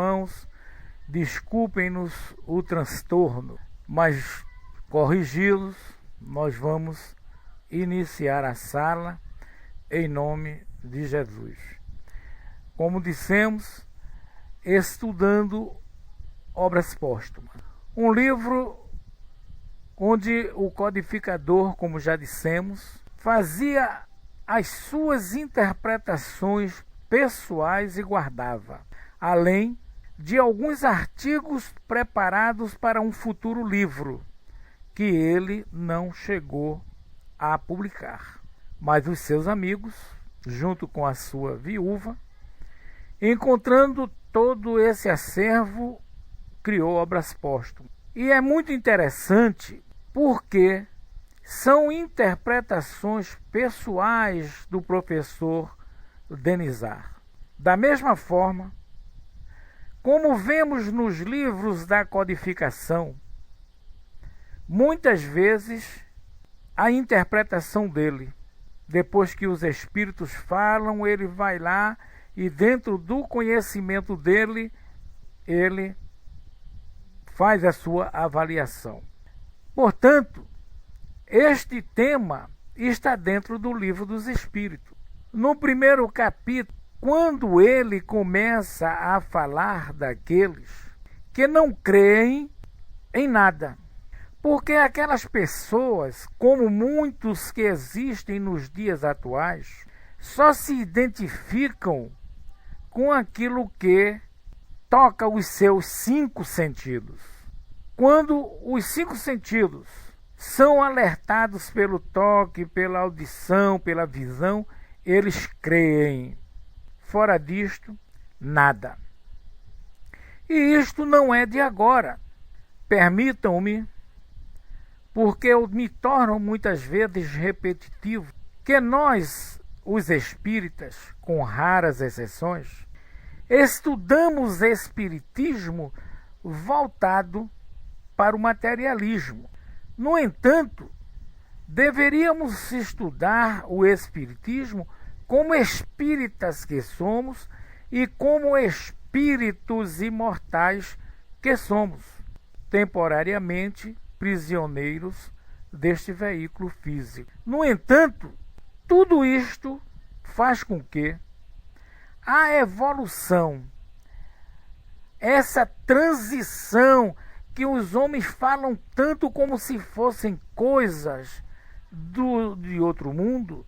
Irmãos, desculpem-nos o transtorno, mas corrigi-los, nós vamos iniciar a sala em nome de Jesus. Como dissemos, estudando obras póstumas. Um livro onde o codificador, como já dissemos, fazia as suas interpretações pessoais e guardava, além de alguns artigos preparados para um futuro livro, que ele não chegou a publicar. Mas os seus amigos, junto com a sua viúva, encontrando todo esse acervo, criou obras póstumas. E é muito interessante porque são interpretações pessoais do professor Denizar. Da mesma forma, como vemos nos livros da codificação, muitas vezes a interpretação dele, depois que os espíritos falam, ele vai lá e dentro do conhecimento dele, ele faz a sua avaliação. Portanto, este tema está dentro do Livro dos Espíritos. No primeiro capítulo, quando ele começa a falar daqueles que não creem em nada, porque aquelas pessoas, como muitos que existem nos dias atuais, só se identificam com aquilo que toca os seus 5 sentidos. Quando os 5 sentidos são alertados pelo toque, pela audição, pela visão, eles creem. Fora disto, nada. E isto não é de agora. Permitam-me, porque eu me torno muitas vezes repetitivo, que nós, os espíritas, com raras exceções, estudamos espiritismo voltado para o materialismo. No entanto, deveríamos estudar o espiritismo como espíritas que somos e como espíritos imortais que somos, temporariamente prisioneiros deste veículo físico. No entanto, tudo isto faz com que a evolução, essa transição que os homens falam tanto como se fossem coisas de outro mundo,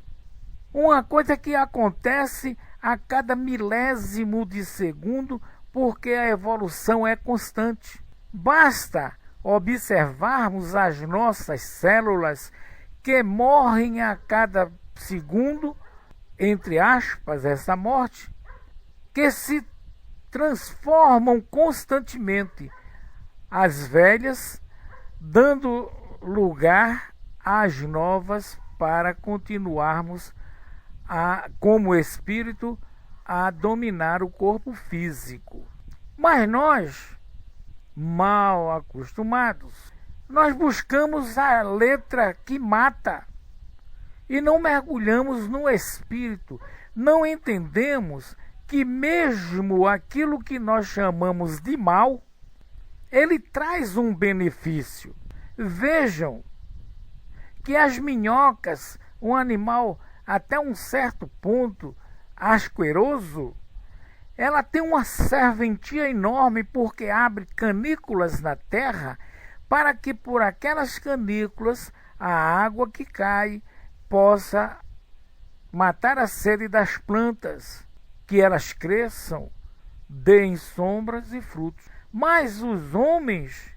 uma coisa que acontece a cada milésimo de segundo, porque a evolução é constante. Basta observarmos as nossas células que morrem a cada segundo, entre aspas, essa morte, que se transformam constantemente, as velhas dando lugar às novas para continuarmos como espírito a dominar o corpo físico. Mas nós, mal acostumados, nós buscamos a letra que mata e não mergulhamos no espírito. Não entendemos que mesmo aquilo que nós chamamos de mal, ele traz um benefício. Vejam que as minhocas, um animal até um certo ponto asqueroso, ela tem uma serventia enorme porque abre canículas na terra para que por aquelas canículas a água que cai possa matar a sede das plantas, que elas cresçam, deem sombras e frutos. Mas os homens,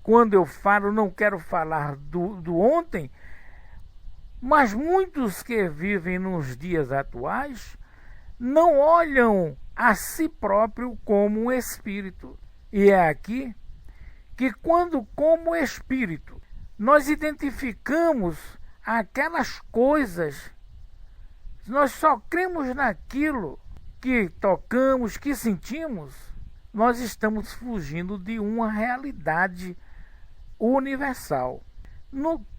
quando eu falo, não quero falar do ontem, mas muitos que vivem nos dias atuais não olham a si próprio como um espírito. E é aqui que quando, como espírito, nós identificamos aquelas coisas, nós só cremos naquilo que tocamos, que sentimos, nós estamos fugindo de uma realidade universal.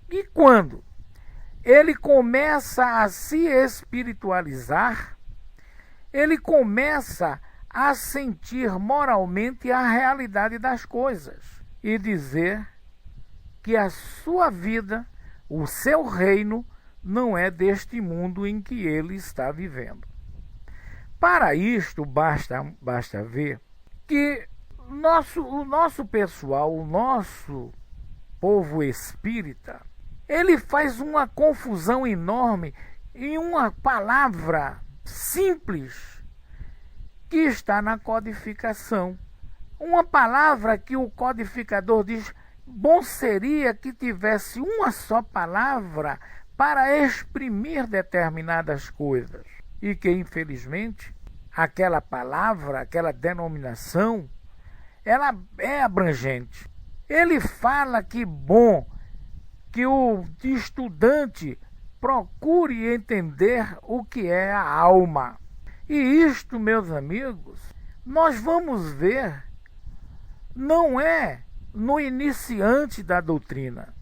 E quando ele começa a se espiritualizar, ele começa a sentir moralmente a realidade das coisas e dizer que a sua vida, o seu reino, não é deste mundo em que ele está vivendo. Para isto, basta ver que o nosso pessoal, o nosso povo espírita, ele faz uma confusão enorme em uma palavra simples que está na codificação. Uma palavra que o codificador diz, bom seria que tivesse uma só palavra para exprimir determinadas coisas. E que, infelizmente, aquela palavra, aquela denominação, ela é abrangente. Ele fala que bom que o estudante procure entender o que é a alma. E isto, meus amigos, nós vamos ver, não é no iniciante da doutrina.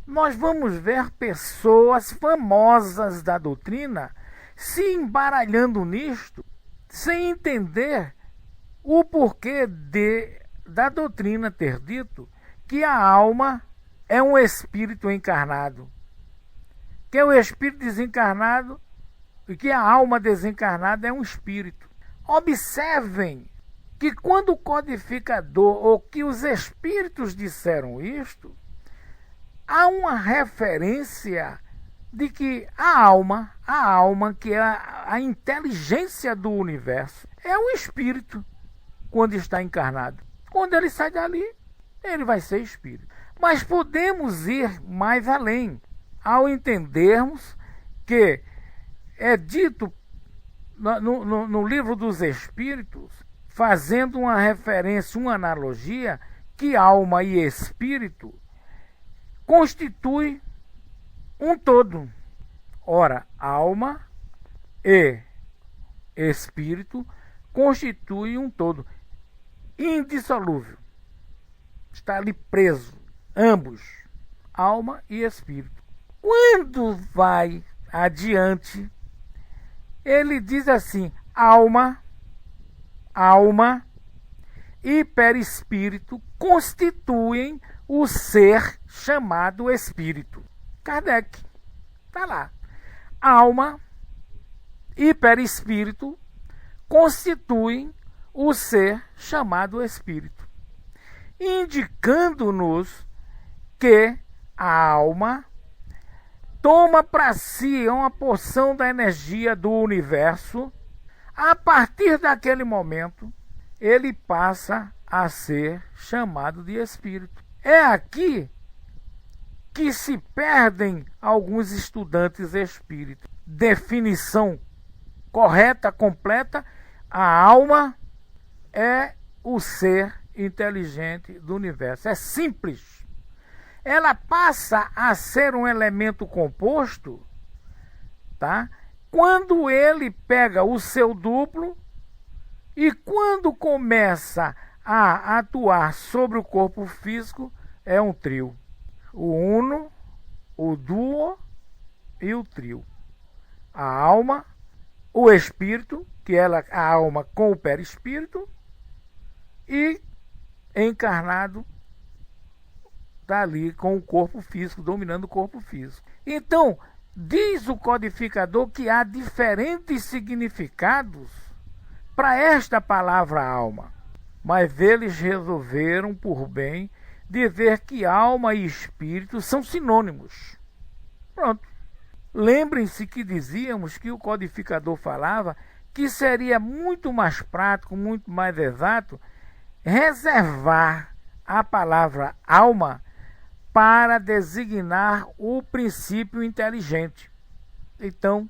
Nós vamos ver pessoas famosas da doutrina se embaralhando nisto, sem entender o porquê da doutrina ter dito que a alma é um espírito encarnado, que é o espírito desencarnado e que a alma desencarnada é um espírito. Observem que quando o codificador ou que os espíritos disseram isto, há uma referência de que a alma que é a inteligência do universo, é um espírito quando está encarnado. Quando ele sai dali, ele vai ser espírito. Mas podemos ir mais além, ao entendermos que é dito no livro dos Espíritos, fazendo uma referência, uma analogia, que alma e espírito constituem um todo. Ora, alma e espírito constituem um todo indissolúvel. Está ali preso, ambos, alma e espírito. Quando vai adiante, ele diz assim: alma e perispírito constituem o ser chamado espírito. Kardec está lá. Alma e perispírito constituem o ser chamado espírito, indicando-nos que a alma toma para si uma porção da energia do universo. A partir daquele momento, ele passa a ser chamado de espírito. É aqui que se perdem alguns estudantes espíritas. Definição correta, completa: a alma é o ser inteligente do universo. É simples. Ela passa a ser um elemento composto, tá? Quando ele pega o seu duplo e quando começa a atuar sobre o corpo físico, é um trio. O uno, o duo e o trio. A alma, o espírito, que é a alma com o perispírito, e encarnado está ali com o corpo físico, dominando o corpo físico. Então, diz o codificador que há diferentes significados para esta palavra alma, mas eles resolveram por bem dizer que alma e espírito são sinônimos. Pronto. Lembrem-se que dizíamos que o codificador falava que seria muito mais prático, muito mais exato, reservar a palavra alma para designar o princípio inteligente. Então,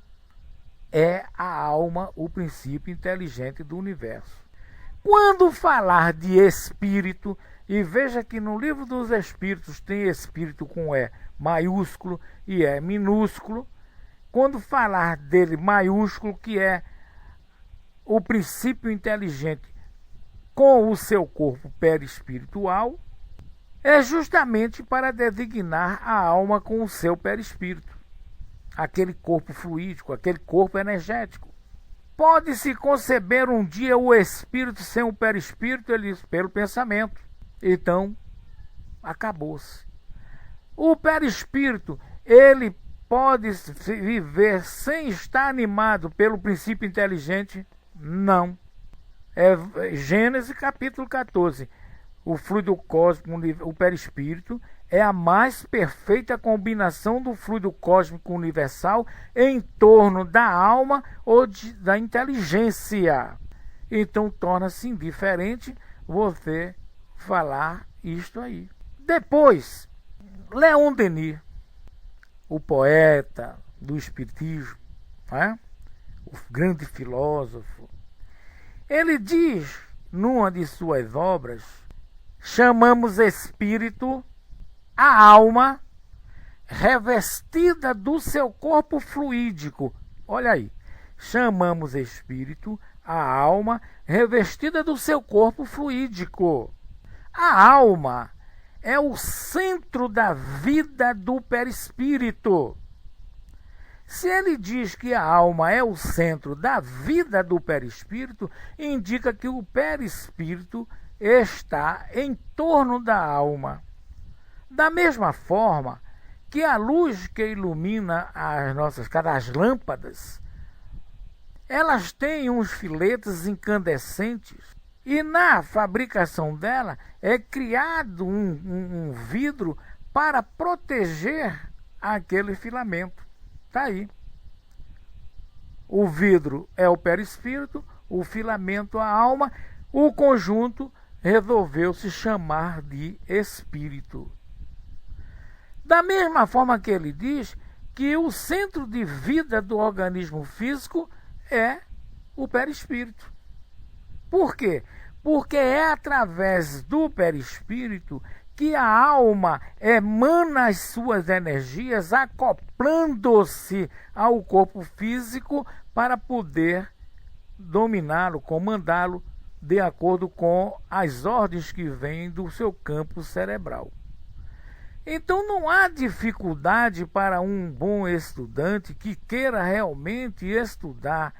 é a alma o princípio inteligente do universo. Quando falar de espírito, e veja que no livro dos Espíritos tem espírito com E maiúsculo e E minúsculo, quando falar dele maiúsculo, que é o princípio inteligente com o seu corpo perispiritual, é justamente para designar a alma com o seu perispírito, aquele corpo fluídico, aquele corpo energético. Pode-se conceber um dia o espírito sem o perispírito? Ele diz, pelo pensamento. Então, acabou-se. O perispírito, ele pode viver sem estar animado pelo princípio inteligente? Não. É Gênesis capítulo 14. O fluido cósmico, o perispírito, é a mais perfeita combinação do fluido cósmico universal em torno da alma ou da inteligência. Então torna-se indiferente você falar isto aí. Depois, Leon Denis, o poeta do espiritismo, né? O grande filósofo, ele diz numa de suas obras: chamamos espírito a alma revestida do seu corpo fluídico. Olha aí, chamamos espírito a alma revestida do seu corpo fluídico. A alma é o centro da vida do perispírito. Se ele diz que a alma é o centro da vida do perispírito, indica que o perispírito está em torno da alma. Da mesma forma que a luz que ilumina as nossas casas, as lâmpadas, elas têm uns filetes incandescentes e na fabricação dela é criado um vidro para proteger aquele filamento. Está aí. O vidro é o perispírito, o filamento a alma, o conjunto resolveu se chamar de espírito. Da mesma forma que ele diz que o centro de vida do organismo físico é o perispírito. Por quê? Porque é através do perispírito que a alma emana as suas energias, acoplando-se ao corpo físico para poder dominá-lo, comandá-lo de acordo com as ordens que vêm do seu campo cerebral. Então não há dificuldade para um bom estudante que queira realmente estudar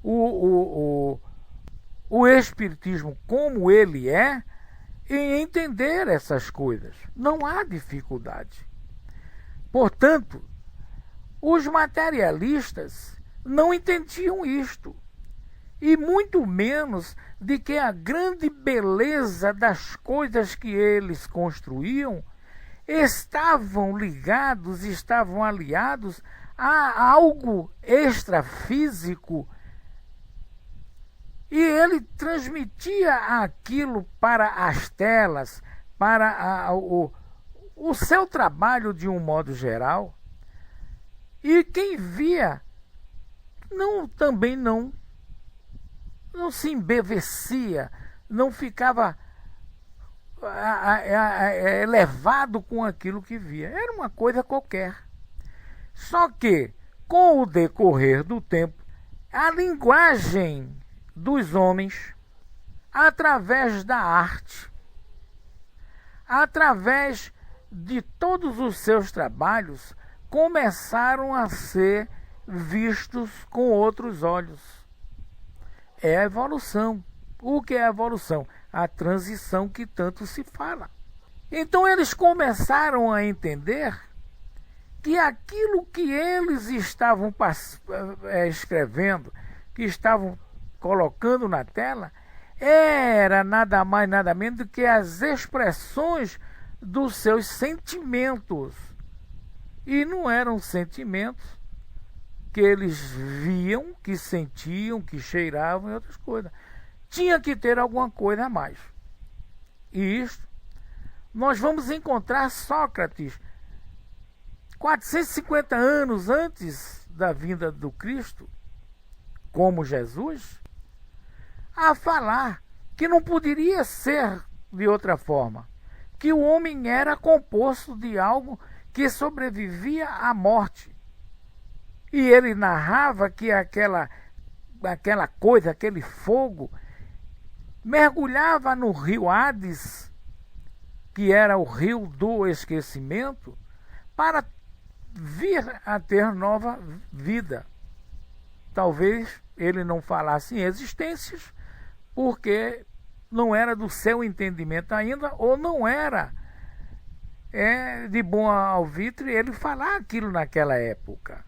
o espiritismo como ele é, em entender essas coisas. Não há dificuldade. Portanto, os materialistas não entendiam isto, e muito menos de que a grande beleza das coisas que eles construíam estavam ligados, estavam aliados a algo extrafísico, e ele transmitia aquilo para as telas, para o seu trabalho de um modo geral, e quem via também não se embevecia, não ficava elevado com aquilo que via. Era uma coisa qualquer. Só que, com o decorrer do tempo, a linguagem dos homens, através da arte, através de todos os seus trabalhos, começaram a ser vistos com outros olhos. É a evolução. O que é a evolução? A transição que tanto se fala. Então eles começaram a entender que aquilo que eles estavam escrevendo, que estavam colocando na tela, era nada mais, nada menos do que as expressões dos seus sentimentos. E não eram sentimentos que eles viam, que sentiam, que cheiravam e outras coisas. Tinha que ter alguma coisa a mais. E isto nós vamos encontrar Sócrates 450 anos antes da vinda do Cristo, como Jesus, a falar que não poderia ser de outra forma, que o homem era composto de algo que sobrevivia à morte. E ele narrava que aquela coisa, aquele fogo, mergulhava no rio Hades, que era o rio do esquecimento, para vir a ter nova vida. Talvez ele não falasse em existências, porque não era do seu entendimento ainda, ou não era de bom alvitre ele falar aquilo naquela época.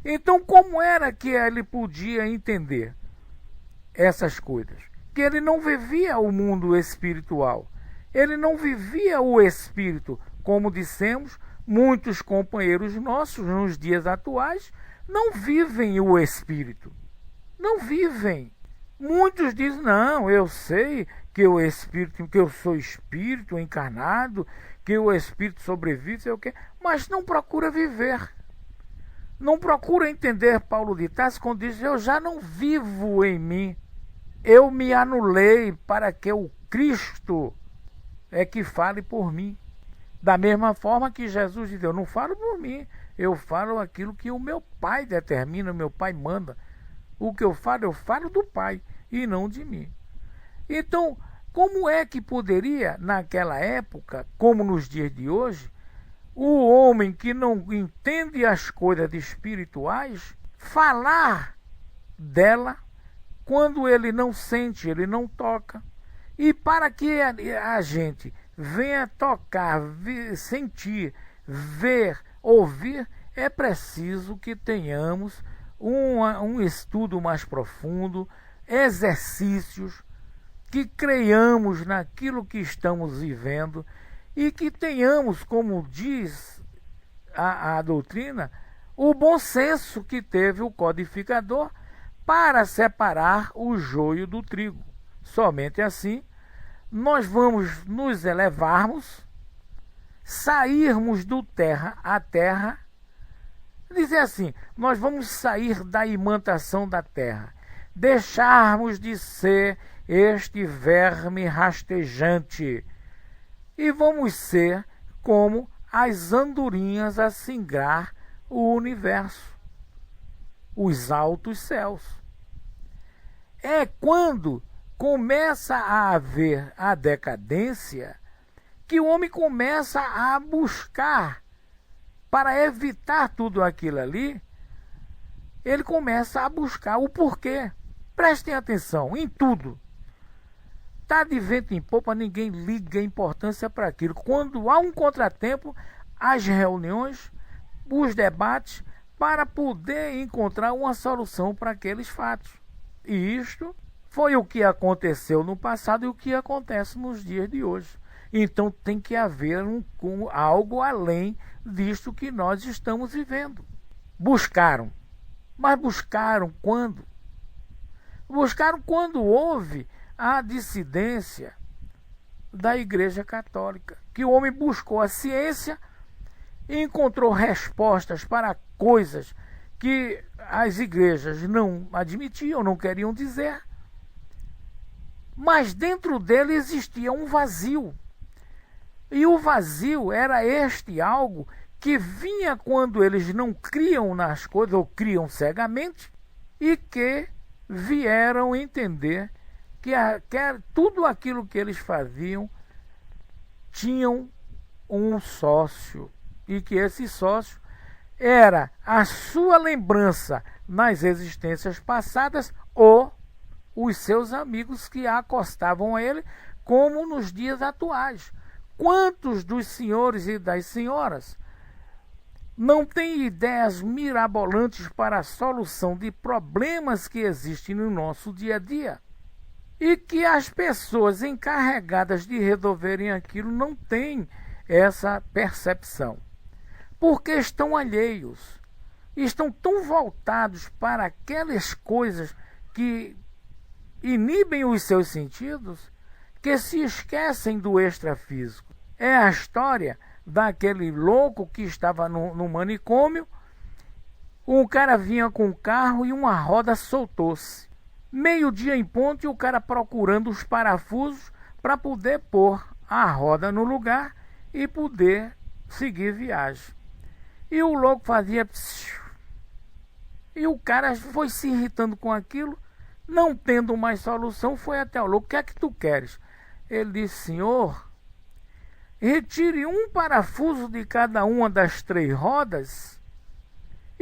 Então, como era que ele podia entender essas coisas? Que ele não vivia o mundo espiritual. Ele não vivia o espírito. Como dissemos, muitos companheiros nossos nos dias atuais não vivem o espírito. Não vivem. Muitos dizem, não, eu sei que o espírito, que eu sou espírito encarnado, que o espírito sobrevive, sei o quê, mas não procura viver. Não procura entender Paulo de Tarso quando diz, eu já não vivo em mim. Eu me anulei para que o Cristo é que fale por mim. Da mesma forma que Jesus diz, eu não falo por mim, eu falo aquilo que o meu Pai determina, o meu Pai manda. O que eu falo do Pai e não de mim. Então, como é que poderia, naquela época, como nos dias de hoje, o homem que não entende as coisas espirituais falar dela quando ele não sente, ele não toca? E para que a gente venha tocar, sentir, ver, ouvir, é preciso que tenhamos um estudo mais profundo, exercícios, que creiamos naquilo que estamos vivendo e que tenhamos, como diz a doutrina, o bom senso que teve o codificador para separar o joio do trigo. Somente assim nós vamos nos elevarmos, sairmos do terra a terra, dizer assim, nós vamos sair da imantação da terra, deixarmos de ser este verme rastejante e vamos ser como as andorinhas a singrar o universo, os altos céus. É quando começa a haver a decadência que o homem começa a buscar, para evitar tudo aquilo ali, ele começa a buscar o porquê. Prestem atenção em tudo. Está de vento em popa, ninguém liga importância para aquilo. Quando há um contratempo, as reuniões, os debates, para poder encontrar uma solução para aqueles fatos. E isto foi o que aconteceu no passado e o que acontece nos dias de hoje. Então tem que haver algo além disto que nós estamos vivendo. Buscaram. Mas buscaram quando? Buscaram quando houve a dissidência da Igreja Católica, que o homem buscou a ciência e encontrou respostas para coisas que as igrejas não admitiam, não queriam dizer, mas dentro dele existia um vazio. E o vazio era este algo que vinha quando eles não criam nas coisas, ou criam cegamente, e que vieram entender que tudo aquilo que eles faziam tinham um sócio, e que esse sócio era a sua lembrança nas existências passadas ou os seus amigos que acostavam a ele, como nos dias atuais. Quantos dos senhores e das senhoras não têm ideias mirabolantes para a solução de problemas que existem no nosso dia a dia? E que as pessoas encarregadas de resolverem aquilo não têm essa percepção. Porque estão alheios, estão tão voltados para aquelas coisas que inibem os seus sentidos, que se esquecem do extrafísico. É a história daquele louco que estava no manicômio. Um cara vinha com um carro e uma roda soltou-se. Meio-dia em ponto e o cara procurando os parafusos para poder pôr a roda no lugar e poder seguir viagem. E o louco fazia... E o cara foi se irritando com aquilo, não tendo mais solução, foi até o louco. O que é que tu queres? Ele disse, senhor, retire um parafuso de cada uma das 3 rodas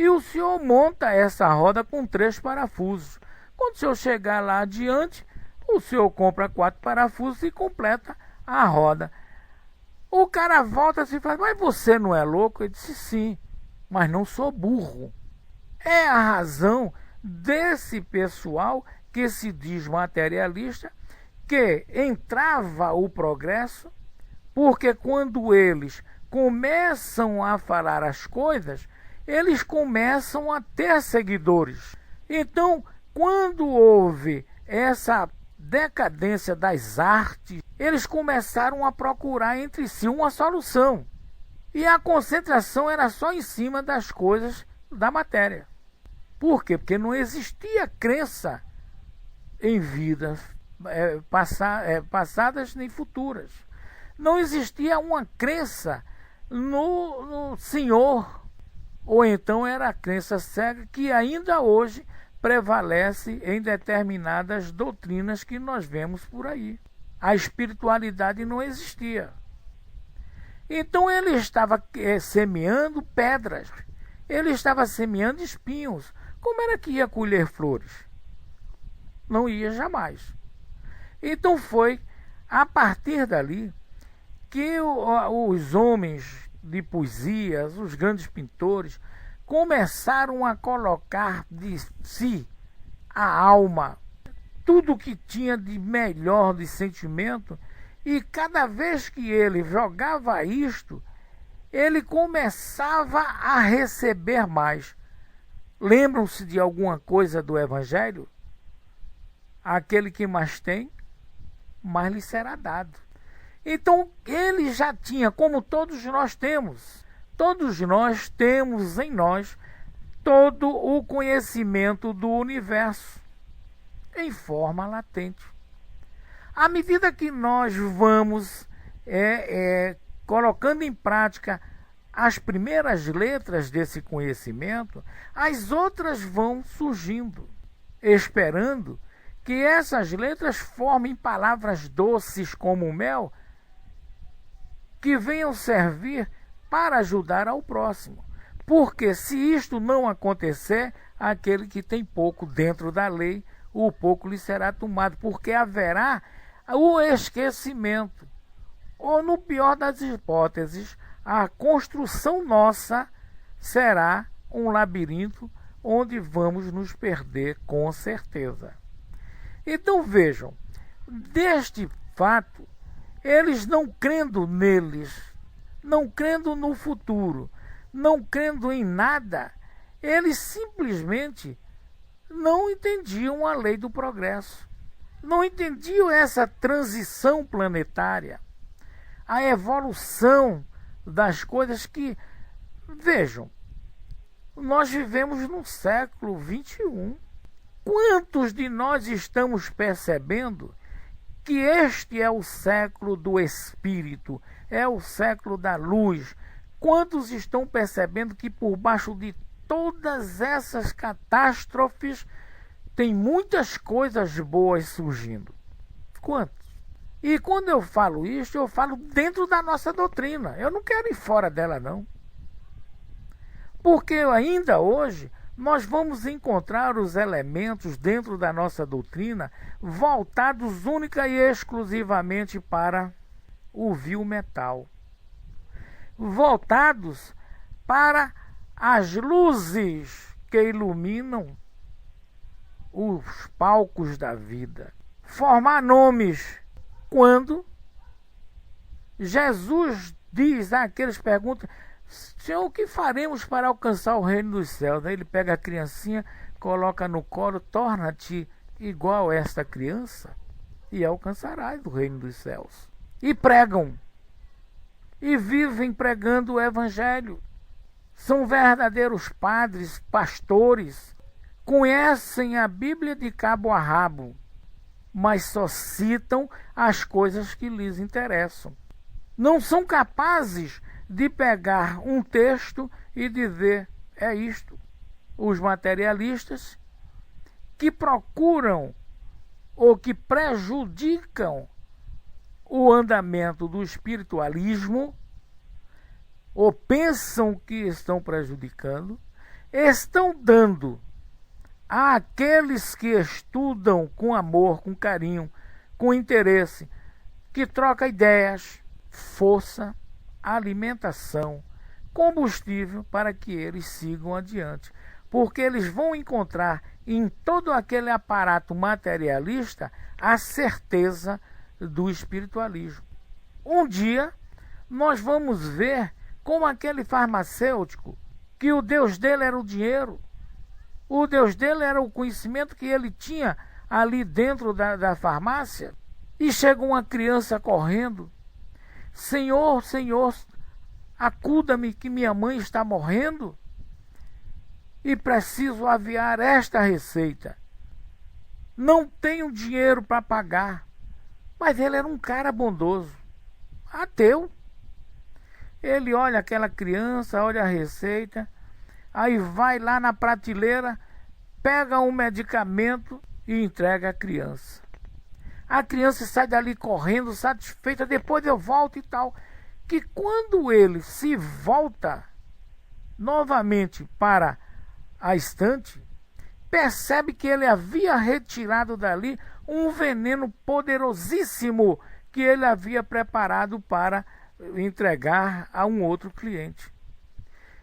e o senhor monta essa roda com 3 parafusos. Quando o senhor chegar lá adiante, o senhor compra 4 parafusos e completa a roda. O cara volta assim e fala: mas você não é louco? Ele disse: sim, mas não sou burro. É a razão desse pessoal que se diz materialista, que entrava o progresso, porque quando eles começam a falar as coisas, eles começam a ter seguidores. Então, quando houve essa decadência das artes, eles começaram a procurar entre si uma solução. E a concentração era só em cima das coisas da matéria. Por quê? Porque não existia crença em vidas passadas nem futuras. Não existia uma crença no Senhor. Ou então era a crença cega que ainda hoje prevalece em determinadas doutrinas que nós vemos por aí. A espiritualidade não existia. Então ele estava semeando pedras, ele estava semeando espinhos. Como era que ia colher flores? Não ia jamais. Então foi a partir dali que os homens de poesias, os grandes pintores, começaram a colocar de si a alma, tudo que tinha de melhor de sentimento, e cada vez que ele jogava isto, ele começava a receber mais. Lembram-se de alguma coisa do Evangelho? Aquele que mais tem, mais lhe será dado. Então ele já tinha, como todos nós temos. Todos nós temos em nós todo o conhecimento do universo em forma latente. À medida que nós vamos colocando em prática as primeiras letras desse conhecimento, as outras vão surgindo, esperando que essas letras formem palavras doces como o mel, que venham servir para ajudar ao próximo. Porque se isto não acontecer, aquele que tem pouco dentro da lei, o pouco lhe será tomado, porque haverá o esquecimento, ou no pior das hipóteses, a construção nossa será um labirinto onde vamos nos perder com certeza. Então vejam, deste fato, eles não crendo neles, não crendo no futuro, não crendo em nada, eles simplesmente não entendiam a lei do progresso, não entendiam essa transição planetária, a evolução das coisas que, vejam, nós vivemos no século XXI. Quantos de nós estamos percebendo que este é o século do Espírito, é o século da luz? Quantos estão percebendo que por baixo de todas essas catástrofes tem muitas coisas boas surgindo? Quantos? E quando eu falo isso, eu falo dentro da nossa doutrina. Eu não quero ir fora dela, não. Porque ainda hoje nós vamos encontrar os elementos dentro da nossa doutrina voltados única e exclusivamente para o vil metal. Voltados para as luzes que iluminam os palcos da vida. Formar nomes. Quando Jesus diz àqueles que perguntam: Senhor, o que faremos para alcançar o reino dos céus? Aí ele pega a criancinha, coloca no colo: torna-te igual a esta criança e alcançarás o reino dos céus. E pregam, e vivem pregando o evangelho. São verdadeiros padres, pastores, conhecem a Bíblia de cabo a rabo, mas só citam as coisas que lhes interessam. Não são capazes de pegar um texto e dizer: é isto. Os materialistas que procuram ou que prejudicam o andamento do espiritualismo, ou pensam que estão prejudicando, estão dando àqueles que estudam com amor, com carinho, com interesse, que troca ideias, força, alimentação, combustível para que eles sigam adiante. Porque eles vão encontrar em todo aquele aparato materialista a certeza do espiritualismo. Um dia nós vamos ver como aquele farmacêutico, que o Deus dele era o dinheiro, o Deus dele era o conhecimento que ele tinha ali dentro da farmácia, e chega uma criança correndo: Senhor, Senhor, acuda-me que minha mãe está morrendo e preciso aviar esta receita. Não tenho dinheiro para pagar. Mas ele era um cara bondoso, ateu. Ele olha aquela criança, olha a receita, aí vai lá na prateleira, pega um medicamento e entrega à criança. A criança sai dali correndo, satisfeita, depois eu volto e tal. Que quando ele se volta novamente para a estante, percebe que ele havia retirado dali um veneno poderosíssimo que ele havia preparado para entregar a um outro cliente.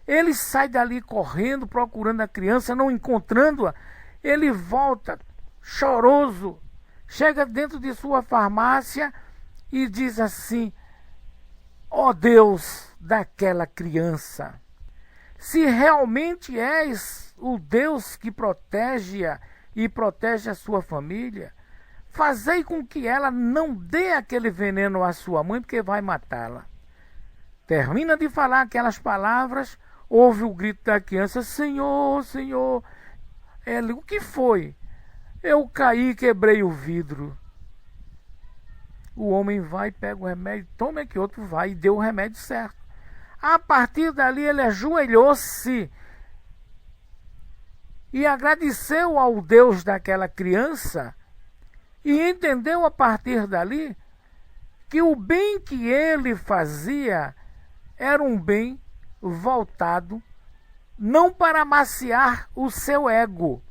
Ele sai dali correndo, procurando a criança, não encontrando-a. Ele volta choroso, chega dentro de sua farmácia e diz assim: ó Deus daquela criança, se realmente és o Deus que protege-a e protege a sua família, fazei com que ela não dê aquele veneno à sua mãe, porque vai matá-la. Termina de falar aquelas palavras, ouve o grito da criança: Senhor, Senhor. Ele: o que foi? Eu caí e quebrei o vidro. O homem vai, pega o remédio, toma que outro vai, e deu o remédio certo. A partir dali ele ajoelhou-se e agradeceu ao Deus daquela criança, e entendeu a partir dali que o bem que ele fazia era um bem voltado não para amaciar o seu ego,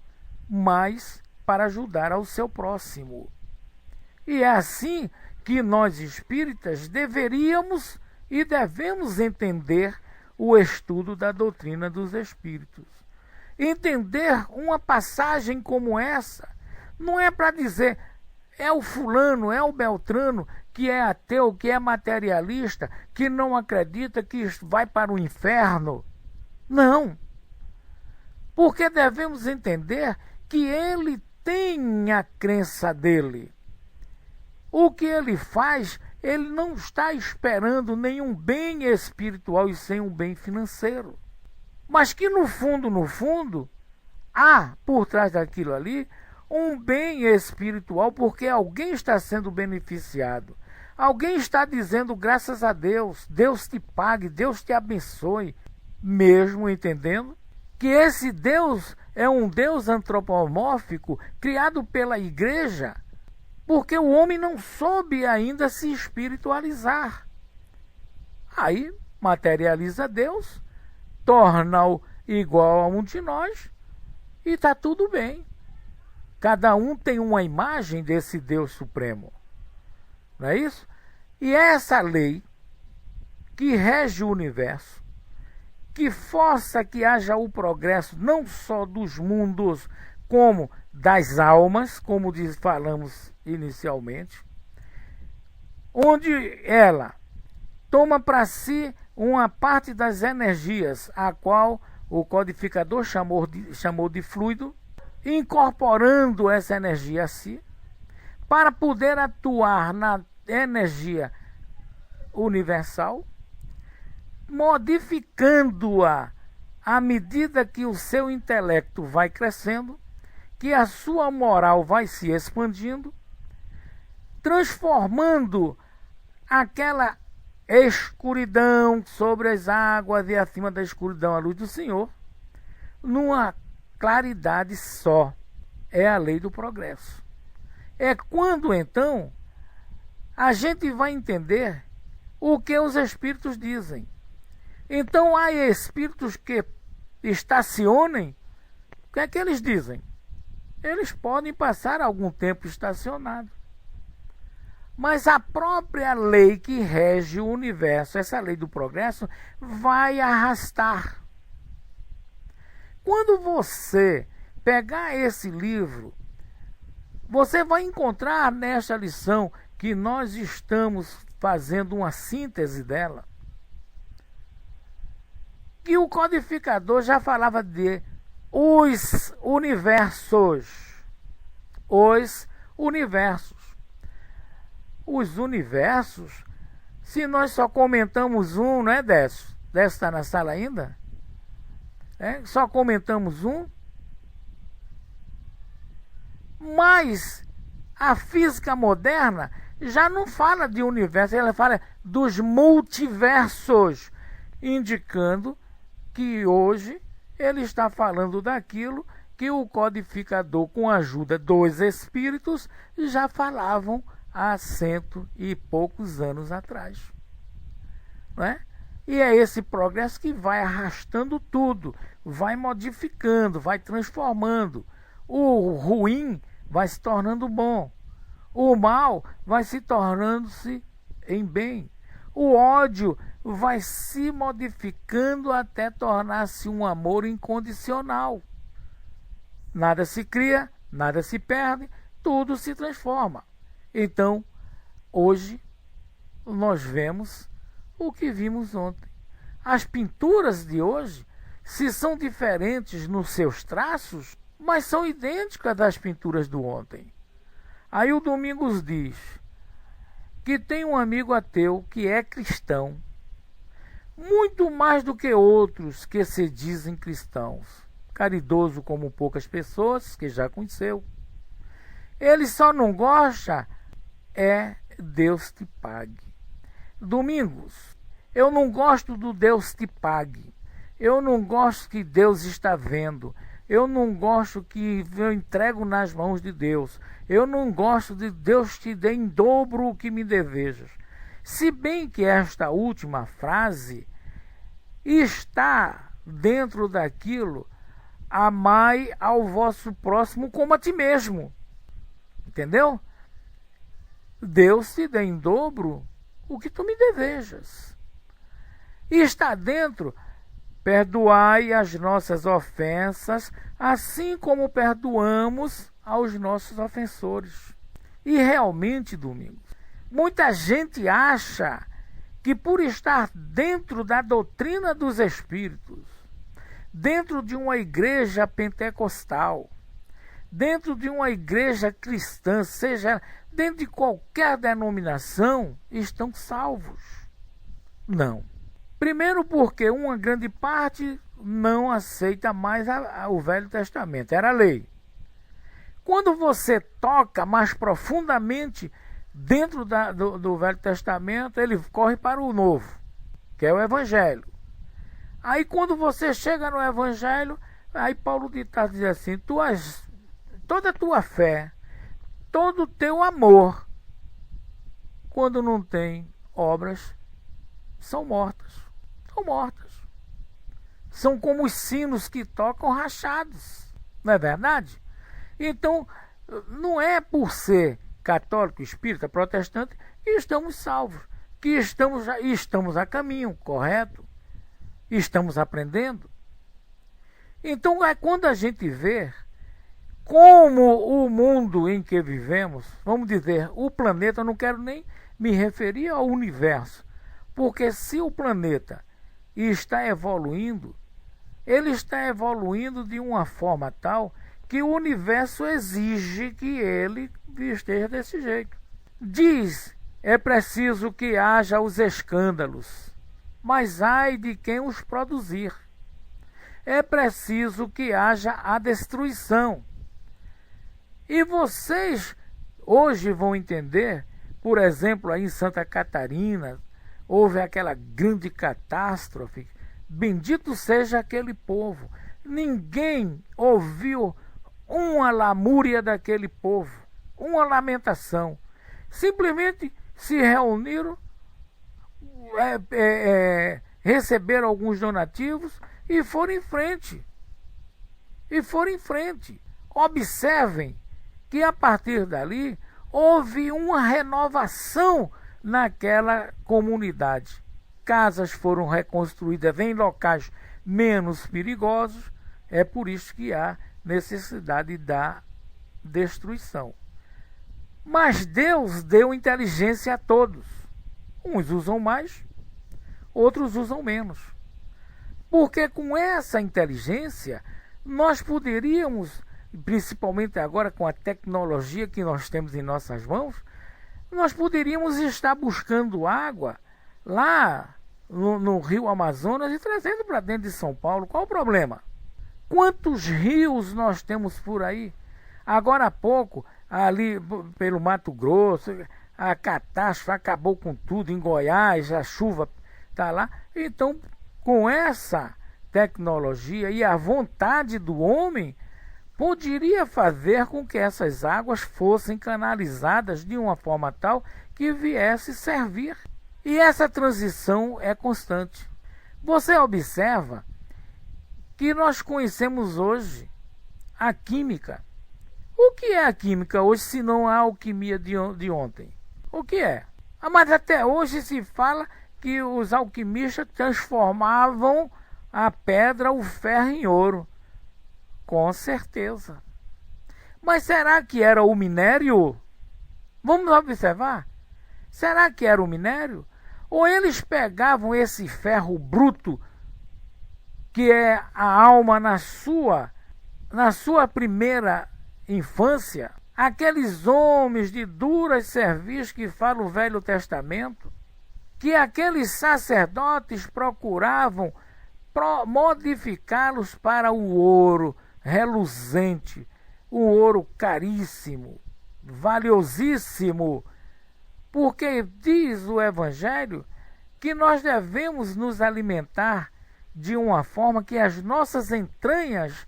mas para ajudar ao seu próximo. E é assim que nós espíritas deveríamos e devemos entender o estudo da doutrina dos espíritos. Entender uma passagem como essa não é para dizer é o fulano, é o beltrano que é ateu, que é materialista, que não acredita, que vai para o inferno. Não. Porque devemos entender que ele tem a crença dele. O que ele faz, ele não está esperando nenhum bem espiritual e sem um bem financeiro. Mas que no fundo, há por trás daquilo ali um bem espiritual, porque alguém está sendo beneficiado. Alguém está dizendo graças a Deus, Deus te pague, Deus te abençoe, mesmo entendendo que esse Deus é um Deus antropomórfico criado pela igreja, porque o homem não soube ainda se espiritualizar. Aí materializa Deus, torna-o igual a um de nós e está tudo bem. Cada um tem uma imagem desse Deus Supremo. Não é isso? E é essa lei que rege o universo, que força que haja o progresso não só dos mundos, como das almas, como falamos inicialmente, onde ela toma para si uma parte das energias, a qual o codificador chamou de fluido, incorporando essa energia a si, para poder atuar na energia universal, modificando-a à medida que o seu intelecto vai crescendo, que a sua moral vai se expandindo, transformando aquela escuridão sobre as águas e acima da escuridão a luz do Senhor, numa claridade só. É a lei do progresso. É quando então a gente vai entender o que os espíritos dizem. Então há espíritos que estacionem, o que é que eles dizem? Eles podem passar algum tempo estacionados. Mas a própria lei que rege o universo, essa lei do progresso, vai arrastar. Quando você pegar esse livro, você vai encontrar nesta lição que nós estamos fazendo uma síntese dela, que o codificador já falava de os universos. Os universos. Os universos, se nós só comentamos um, não é, Décio? Décio está na sala ainda? Só comentamos um. Mas a física moderna já não fala de universo, ela fala dos multiversos, indicando que hoje ele está falando daquilo que o codificador, com a ajuda dos espíritos, já falavam há 100 e poucos anos atrás. Não é? E é esse progresso que vai arrastando tudo, vai modificando, vai transformando. O ruim vai se tornando bom. O mal vai se tornando-se em bem. O ódio vai se modificando até tornar-se um amor incondicional. Nada se cria, nada se perde, tudo se transforma. Então, hoje, nós vemos o que vimos ontem. As pinturas de hoje, se são diferentes nos seus traços, mas são idênticas das pinturas do ontem. Aí o Domingos diz que tem um amigo ateu que é cristão, muito mais do que outros que se dizem cristãos, caridoso como poucas pessoas que já conheceu. Ele só não gosta Deus te pague. Domingos, eu não gosto do Deus te pague. Eu não gosto que Deus está vendo. Eu não gosto que eu entrego nas mãos de Deus. Eu não gosto de Deus te dê em dobro o que me devejas. Se bem que esta última frase está dentro daquilo: amai ao vosso próximo como a ti mesmo. Entendeu? Deus te dê em dobro o que tu me devejas. E está dentro: perdoai as nossas ofensas, assim como perdoamos aos nossos ofensores. E realmente, Domingos, muita gente acha que por estar dentro da doutrina dos espíritos, dentro de uma igreja pentecostal, dentro de uma igreja cristã, seja dentro de qualquer denominação, estão salvos. Não. Primeiro porque uma grande parte não aceita mais o Velho Testamento, era a lei. Quando você toca mais profundamente dentro do Velho Testamento, ele corre para o Novo, que é o Evangelho. Aí quando você chega no Evangelho, aí Paulo de Tarso diz assim: toda a tua fé, todo o teu amor, quando não tem obras, são mortas. São mortas. São como os sinos que tocam rachados. Não é verdade? Então, não é por ser católico, espírita, protestante, que estamos salvos. Que estamos a caminho, correto? Estamos aprendendo. Então, é quando a gente vê como o mundo em que vivemos, vamos dizer, o planeta, eu não quero nem me referir ao universo, porque se o planeta está evoluindo, ele está evoluindo de uma forma tal que o universo exige que ele esteja desse jeito. Diz: é preciso que haja os escândalos, mas ai de quem os produzir. É preciso que haja a destruição. E vocês hoje vão entender, por exemplo, aí em Santa Catarina, houve aquela grande catástrofe. Bendito seja aquele povo. Ninguém ouviu uma lamúria daquele povo, uma lamentação. Simplesmente se reuniram, receberam alguns donativos, e foram em frente. E foram em frente. Observem que a partir dali houve uma renovação naquela comunidade. Casas foram reconstruídas em locais menos perigosos. É por isso que há necessidade da destruição. Mas Deus deu inteligência a todos. Uns usam mais, outros usam menos. Porque com essa inteligência, nós poderíamos, principalmente agora com a tecnologia que nós temos em nossas mãos, nós poderíamos estar buscando água lá no Rio Amazonas e trazendo para dentro de São Paulo. Qual o problema? Quantos rios nós temos por aí? Agora há pouco, ali pelo Mato Grosso, a catástrofe acabou com tudo, em Goiás, a chuva está lá. Então, com essa tecnologia e a vontade do homem, poderia fazer com que essas águas fossem canalizadas de uma forma tal que viesse servir. E essa transição é constante. Você observa que nós conhecemos hoje a química. O que é a química hoje, se não a alquimia de ontem? O que é? Mas até hoje se fala que os alquimistas transformavam a pedra, o ferro, em ouro. Com certeza. Mas será que era o minério? Vamos observar. Será que era o minério? Ou eles pegavam esse ferro bruto, que é a alma na sua primeira infância, aqueles homens de duras serviços que fala o Velho Testamento, que aqueles sacerdotes procuravam modificá-los para o ouro reluzente, o ouro caríssimo, valiosíssimo, porque diz o Evangelho que nós devemos nos alimentar de uma forma que as nossas entranhas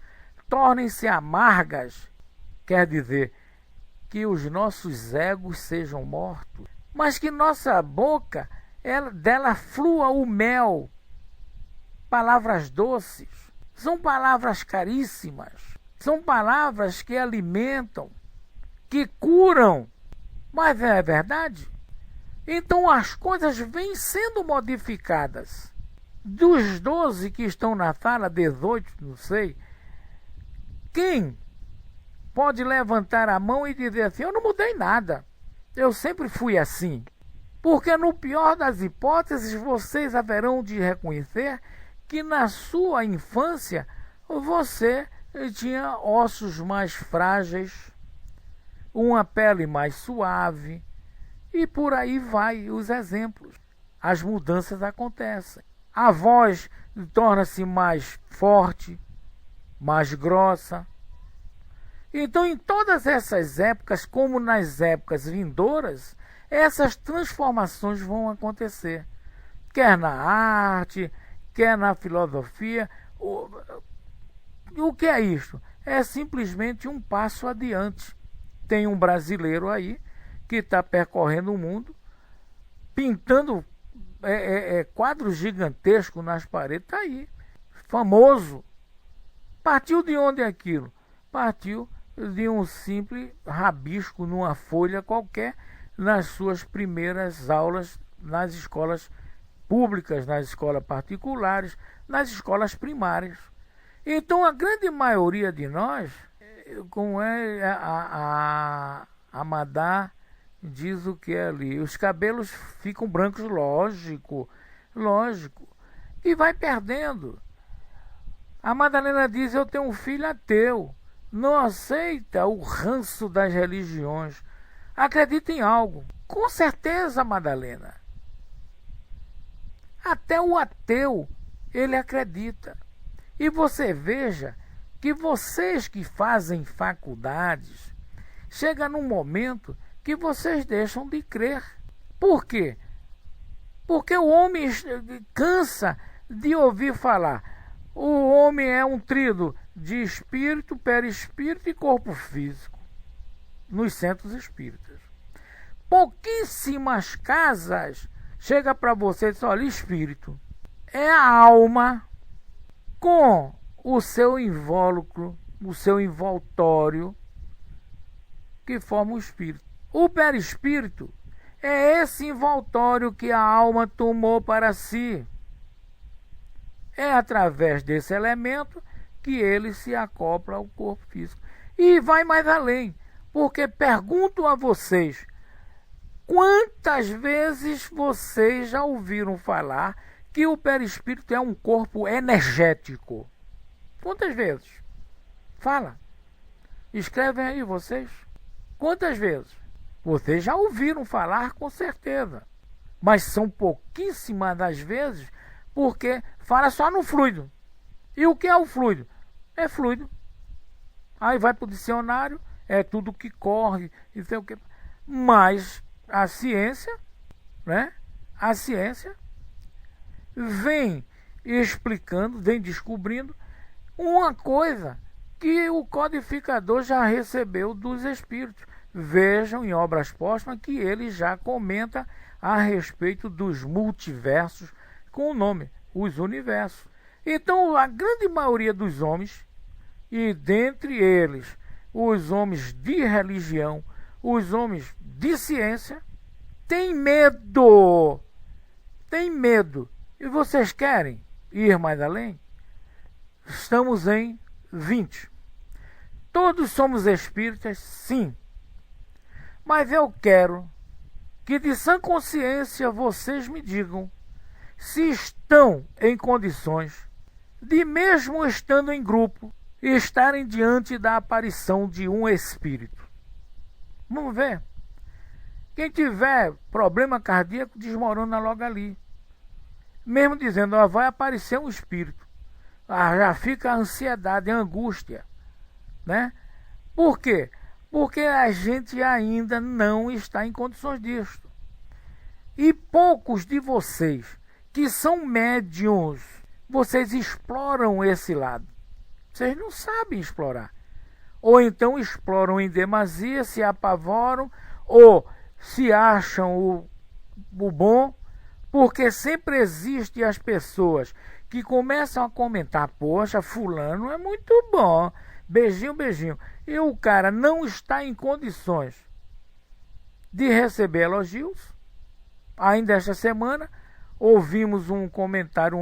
tornem-se amargas. Quer dizer, que os nossos egos sejam mortos, mas que nossa boca, dela flua o mel. Palavras doces, são palavras caríssimas, são palavras que alimentam, que curam. Mas não é verdade? Então as coisas vêm sendo modificadas. Dos 12 que estão na sala, 18, não sei, quem pode levantar a mão e dizer assim: eu não mudei nada, eu sempre fui assim? Porque no pior das hipóteses, vocês haverão de reconhecer que na sua infância você tinha ossos mais frágeis, uma pele mais suave, e por aí vai os exemplos. As mudanças acontecem. A voz torna-se mais forte, mais grossa. Então, em todas essas épocas, como nas épocas vindouras, essas transformações vão acontecer. Quer na arte, quer na filosofia. O que é isto? É simplesmente um passo adiante. Tem um brasileiro aí que está percorrendo o mundo, pintando quadros gigantescos nas paredes. Está aí, famoso. Partiu de onde aquilo? Partiu de um simples rabisco numa folha qualquer, nas suas primeiras aulas nas escolas públicas, nas escolas particulares, nas escolas primárias. Então a grande maioria de nós, como é a Madá diz o que é ali, os cabelos ficam brancos, lógico, e vai perdendo. A Madalena diz: eu tenho um filho ateu, não aceita o ranço das religiões, acredita em algo. Com certeza, Madalena, até o ateu ele acredita. E você veja que vocês que fazem faculdades, chega num momento que vocês deixam de crer. Por quê? Porque o homem cansa de ouvir falar. O homem é um tríodo de espírito, perispírito e corpo físico nos centros espíritas. Pouquíssimas casas chega para você e diz: olha, espírito é a alma com o seu invólucro, o seu envoltório, que forma o espírito. O perispírito é esse envoltório que a alma tomou para si. É através desse elemento que ele se acopla ao corpo físico. E vai mais além, porque pergunto a vocês, quantas vezes vocês já ouviram falar que o perispírito é um corpo energético? Quantas vezes? Fala. Escrevem aí vocês. Quantas vezes? Vocês já ouviram falar com certeza. Mas são pouquíssimas das vezes, porque fala só no fluido. E o que é o fluido? É fluido. Aí vai para o dicionário, é tudo que corre, e sei o que. Mas a ciência, né? A ciência vem explicando, vem descobrindo uma coisa que o codificador já recebeu dos espíritos. Vejam em Obras Póstumas que ele já comenta a respeito dos multiversos com o nome, os universos. Então, a grande maioria dos homens, e dentre eles os homens de religião, os homens de ciência, tem medo. Tem medo. E vocês querem ir mais além? Estamos em 20. Todos somos espíritas, sim. Mas eu quero que de sã consciência vocês me digam se estão em condições de, mesmo estando em grupo, estarem diante da aparição de um espírito. Vamos ver. Quem tiver problema cardíaco, desmorona logo ali. Mesmo dizendo, ó, vai aparecer um espírito. Já fica a ansiedade, a angústia, né? Por quê? Porque a gente ainda não está em condições disto. E poucos de vocês que são médiuns, vocês exploram esse lado. Vocês não sabem explorar. Ou então exploram em demasia, se apavoram, ou se acham o bom, porque sempre existem as pessoas que começam a comentar, poxa, fulano é muito bom, beijinho, beijinho. E o cara não está em condições de receber elogios. Ainda esta semana, ouvimos um comentário,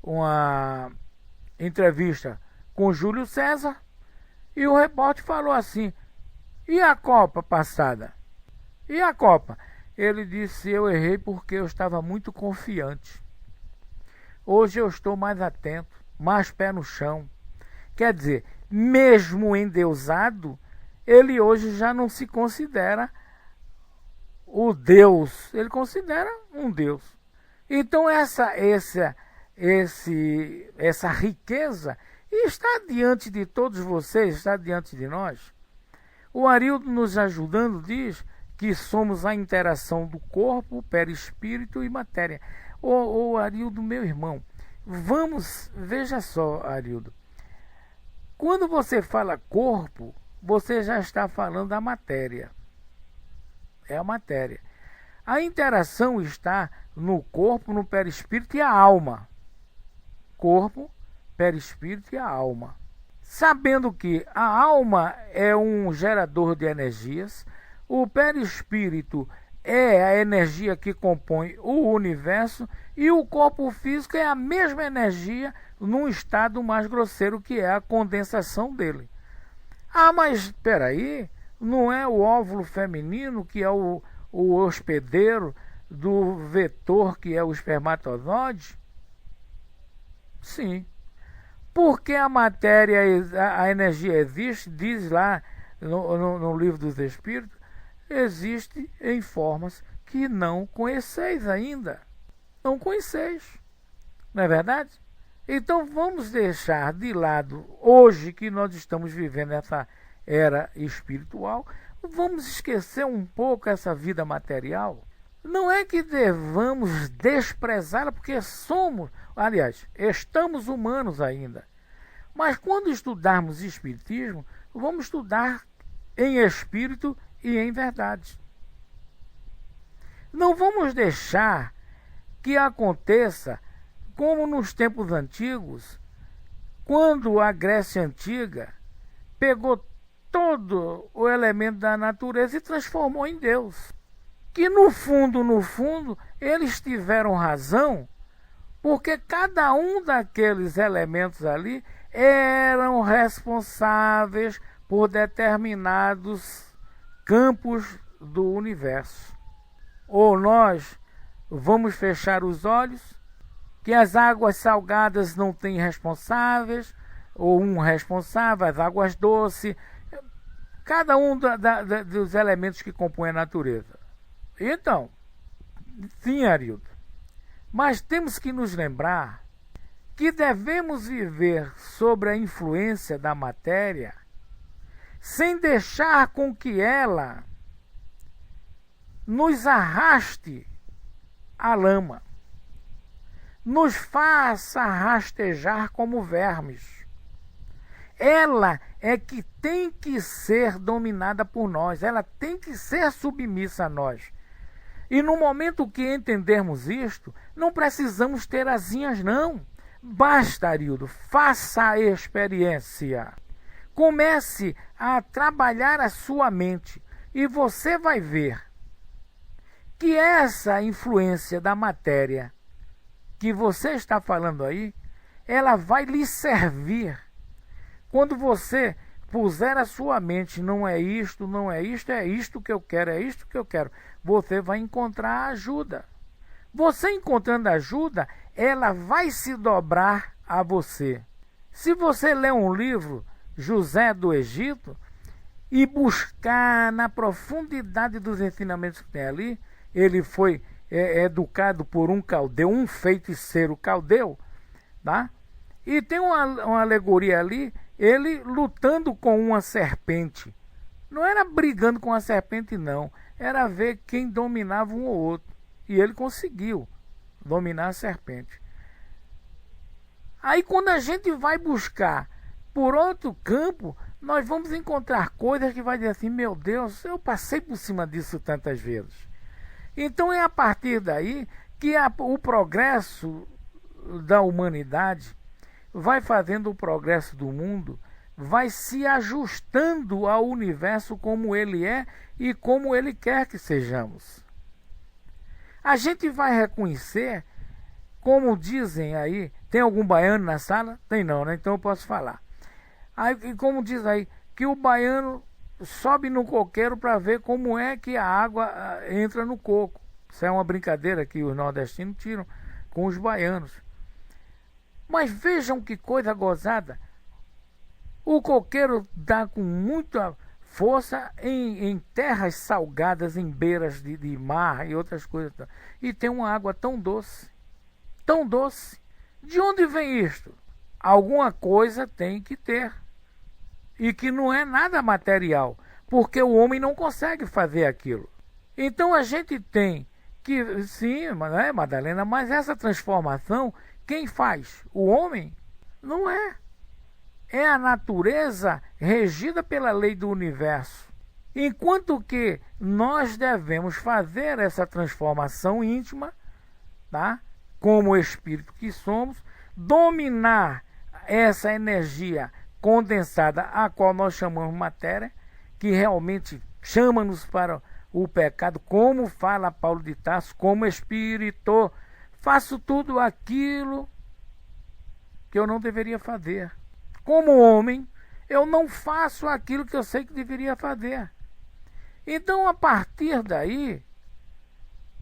uma entrevista com Júlio César, e o repórter falou assim, e a Copa passada? E a Copa? Ele disse, eu errei porque eu estava muito confiante. Hoje eu estou mais atento, mais pé no chão. Quer dizer, mesmo endeusado, ele hoje já não se considera o Deus. Ele considera um Deus. Então essa riqueza está diante de todos vocês, está diante de nós. O Arildo nos ajudando diz que somos a interação do corpo, perispírito e matéria. Ô Arildo, meu irmão, veja só, Arildo. Quando você fala corpo, você já está falando da matéria. É a matéria. A interação está no corpo, no perispírito e a alma. Corpo, perispírito e a alma. Sabendo que a alma é um gerador de energias, o perispírito é a energia que compõe o universo e o corpo físico é a mesma energia num estado mais grosseiro, que é a condensação dele. Ah, mas espera aí, não é o óvulo feminino que é o hospedeiro do vetor que é o espermatozoide? Sim. Porque a matéria, a energia existe, diz lá no livro dos Espíritos, existe em formas que não conheceis ainda. Não conheceis. Não é verdade? Então vamos deixar de lado, hoje que nós estamos vivendo essa era espiritual, vamos esquecer um pouco essa vida material. Não é que devamos desprezá-la, porque estamos humanos ainda. Mas quando estudarmos Espiritismo, vamos estudar em espírito e em verdade. Não vamos deixar que aconteça como nos tempos antigos, quando a Grécia Antiga pegou todo o elemento da natureza e transformou em Deus. Que no fundo, eles tiveram razão, porque cada um daqueles elementos ali eram responsáveis por determinados campos do universo. Ou nós vamos fechar os olhos, que as águas salgadas não têm responsáveis, ou um responsável, as águas doces, cada um dos elementos que compõem a natureza. Então, sim, Arildo, mas temos que nos lembrar que devemos viver sobre a influência da matéria sem deixar com que ela nos arraste à lama, nos faça rastejar como vermes. Ela é que tem que ser dominada por nós, ela tem que ser submissa a nós. E no momento que entendermos isto, não precisamos ter asinhas, não. Basta, Arildo, faça a experiência. Comece a trabalhar a sua mente e você vai ver que essa influência da matéria que você está falando aí, ela vai lhe servir. Quando você puser a sua mente, não é isto, não é isto, é isto que eu quero, é isto que eu quero, você vai encontrar ajuda. Você encontrando ajuda, ela vai se dobrar a você. Se você ler um livro, José do Egito, e buscar na profundidade dos ensinamentos que tem ali, ele foi educado por um caldeu, um feiticeiro caldeu, tá? E tem uma alegoria ali, ele lutando com uma serpente. Não era brigando com a serpente, não. Era ver quem dominava um ou outro. E ele conseguiu dominar a serpente. Aí quando a gente vai buscar por outro campo, nós vamos encontrar coisas que vai dizer assim, meu Deus, eu passei por cima disso tantas vezes. Então é a partir daí que o progresso da humanidade vai fazendo o progresso do mundo, vai se ajustando ao universo como ele é e como ele quer que sejamos. A gente vai reconhecer, como dizem aí, tem algum baiano na sala? Tem não, né? Então eu posso falar. Aí, como diz aí, que o baiano sobe no coqueiro para ver como é que a água entra no coco. Isso é uma brincadeira que os nordestinos tiram com os baianos. Mas vejam que coisa gozada. O coqueiro dá com muita força em terras salgadas, em beiras de mar e outras coisas. E tem uma água tão doce. Tão doce. De onde vem isto? Alguma coisa tem que ter. E que não é nada material. Porque o homem não consegue fazer aquilo. Então a gente tem que, sim, Madalena, mas essa transformação, quem faz? O homem? Não é. É a natureza regida pela lei do universo. Enquanto que nós devemos fazer essa transformação íntima, tá? Como espírito que somos, dominar essa energia condensada, a qual nós chamamos matéria, que realmente chama-nos para o pecado, como fala Paulo de Tarso, como espírito, faço tudo aquilo que eu não deveria fazer. Como homem, eu não faço aquilo que eu sei que deveria fazer. Então, a partir daí,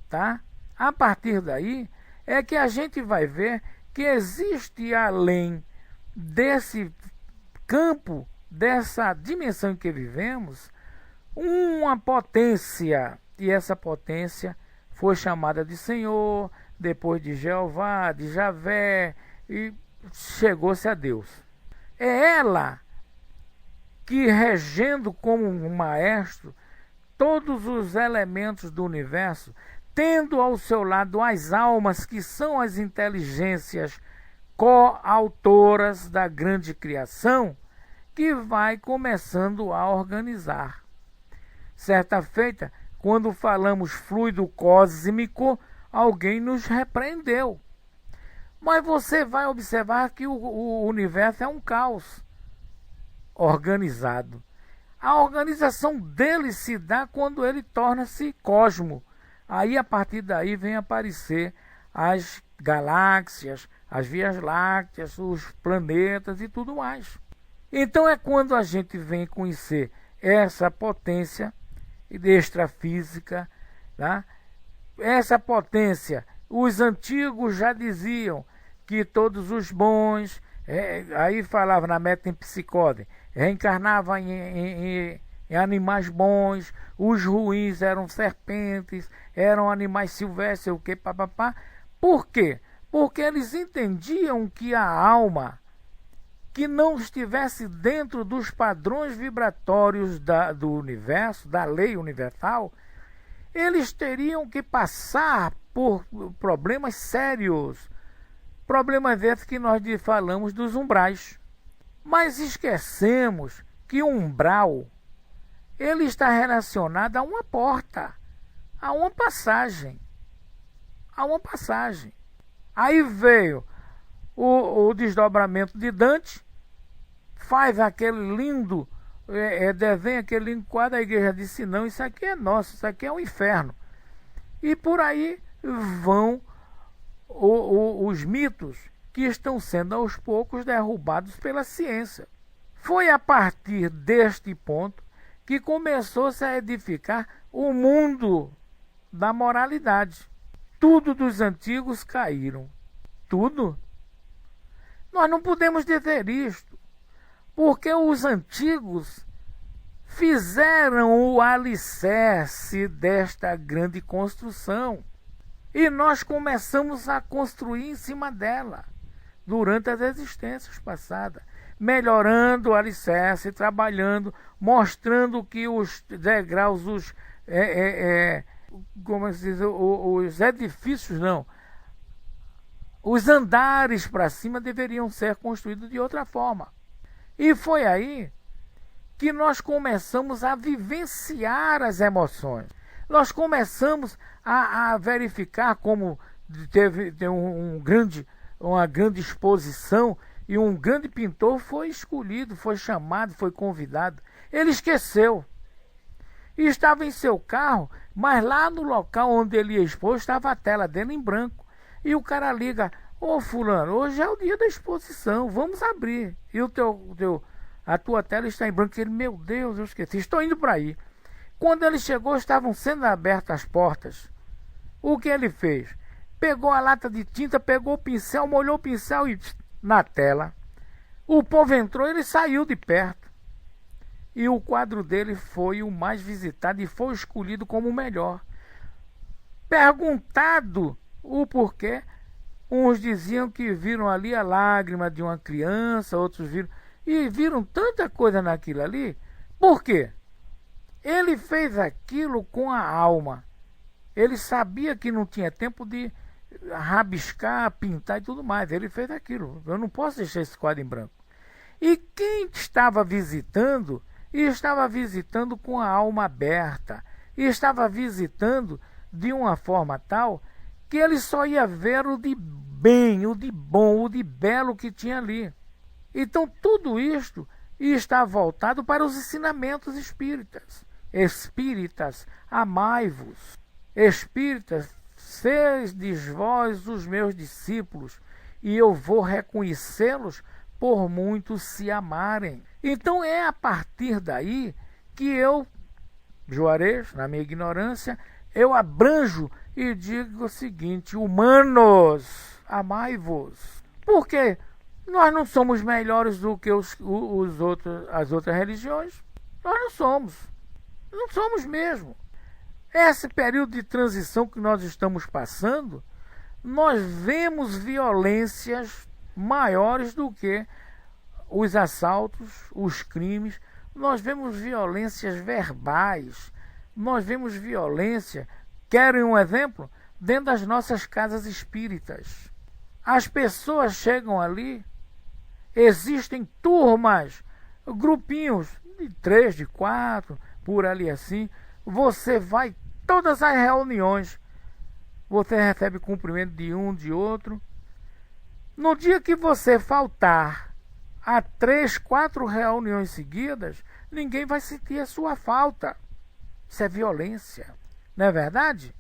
tá? A partir daí é que a gente vai ver que existe além desse campo, dessa dimensão em que vivemos, uma potência, e essa potência foi chamada de Senhor, depois de Jeová, de Javé, e chegou-se a Deus. É ela que, regendo como um maestro todos os elementos do universo, tendo ao seu lado as almas que são as inteligências coautoras da grande criação, que vai começando a organizar. Certa feita, quando falamos fluido cósmico, alguém nos repreendeu. Mas você vai observar que o universo é um caos organizado. A organização dele se dá quando ele torna-se cosmo. Aí, a partir daí, vem aparecer as galáxias, as vias lácteas, os planetas e tudo mais. Então é quando a gente vem conhecer essa potência extrafísica, tá? Essa potência, os antigos já diziam que todos os bons, aí falava na metempsicose, reencarnavam em animais bons, os ruins eram serpentes, eram animais silvestres, o que, papapá. Por quê? Porque eles entendiam que a alma que não estivesse dentro dos padrões vibratórios do universo, da lei universal, eles teriam que passar por problemas sérios. Problemas esses que nós falamos dos umbrais. Mas esquecemos que o umbral, ele está relacionado a uma porta, a uma passagem. A uma passagem. Aí veio o desdobramento de Dante, faz aquele lindo desenho, aquele lindo quadro, a igreja disse, não, isso aqui é nosso, isso aqui é o inferno. E por aí vão os mitos que estão sendo aos poucos derrubados pela ciência. Foi a partir deste ponto que começou-se a edificar o mundo da moralidade. Tudo dos antigos caíram. Tudo. Nós não podemos dizer isto, porque os antigos fizeram o alicerce desta grande construção. E nós começamos a construir em cima dela, durante as existências passadas, melhorando o alicerce, trabalhando, mostrando que os degraus, como se diz, os edifícios não, os andares para cima deveriam ser construídos de outra forma. E foi aí que nós começamos a vivenciar as emoções. Nós começamos a verificar como teve uma grande exposição e um grande pintor foi escolhido, foi chamado, foi convidado. Ele esqueceu. E estava em seu carro, mas lá no local onde ele ia expor estava a tela dele em branco. E o cara liga, ô fulano, hoje é o dia da exposição, vamos abrir. E a tua tela está em branco. Ele, meu Deus, eu esqueci, estou indo para aí. Quando ele chegou, estavam sendo abertas as portas. O que ele fez? Pegou a lata de tinta, pegou o pincel, molhou o pincel e na tela. O povo entrou, ele saiu de perto. E o quadro dele foi o mais visitado e foi escolhido como o melhor. Perguntado o porquê, uns diziam que viram ali a lágrima de uma criança, outros viram... E viram tanta coisa naquilo ali. Por quê? Ele fez aquilo com a alma. Ele sabia que não tinha tempo de rabiscar, pintar e tudo mais. Ele fez aquilo. Eu não posso deixar esse quadro em branco. E quem estava visitando com a alma aberta. E estava visitando de uma forma tal que ele só ia ver o de bem, o de bom, o de belo que tinha ali. Então tudo isto está voltado para os ensinamentos espíritas. Espíritas, amai-vos. Espíritas, sedes vós os meus discípulos, e eu vou reconhecê-los por muitos se amarem. Então é a partir daí que eu, Juarez, na minha ignorância, eu abranjo e digo o seguinte: humanos, amai-vos. Por quê? Nós não somos melhores do que as outras religiões. Nós não somos. Não somos mesmo. Esse período de transição que nós estamos passando, nós vemos violências maiores do que os assaltos, os crimes. Nós vemos violências verbais. Nós vemos violência, querem um exemplo? Dentro das nossas casas espíritas. As pessoas chegam ali, existem turmas, grupinhos de 3, de 4, por ali assim. Você vai todas as reuniões, você recebe cumprimento de um, de outro. No dia que você faltar a 3, 4 reuniões seguidas, ninguém vai sentir a sua falta. Isso é violência, não é verdade?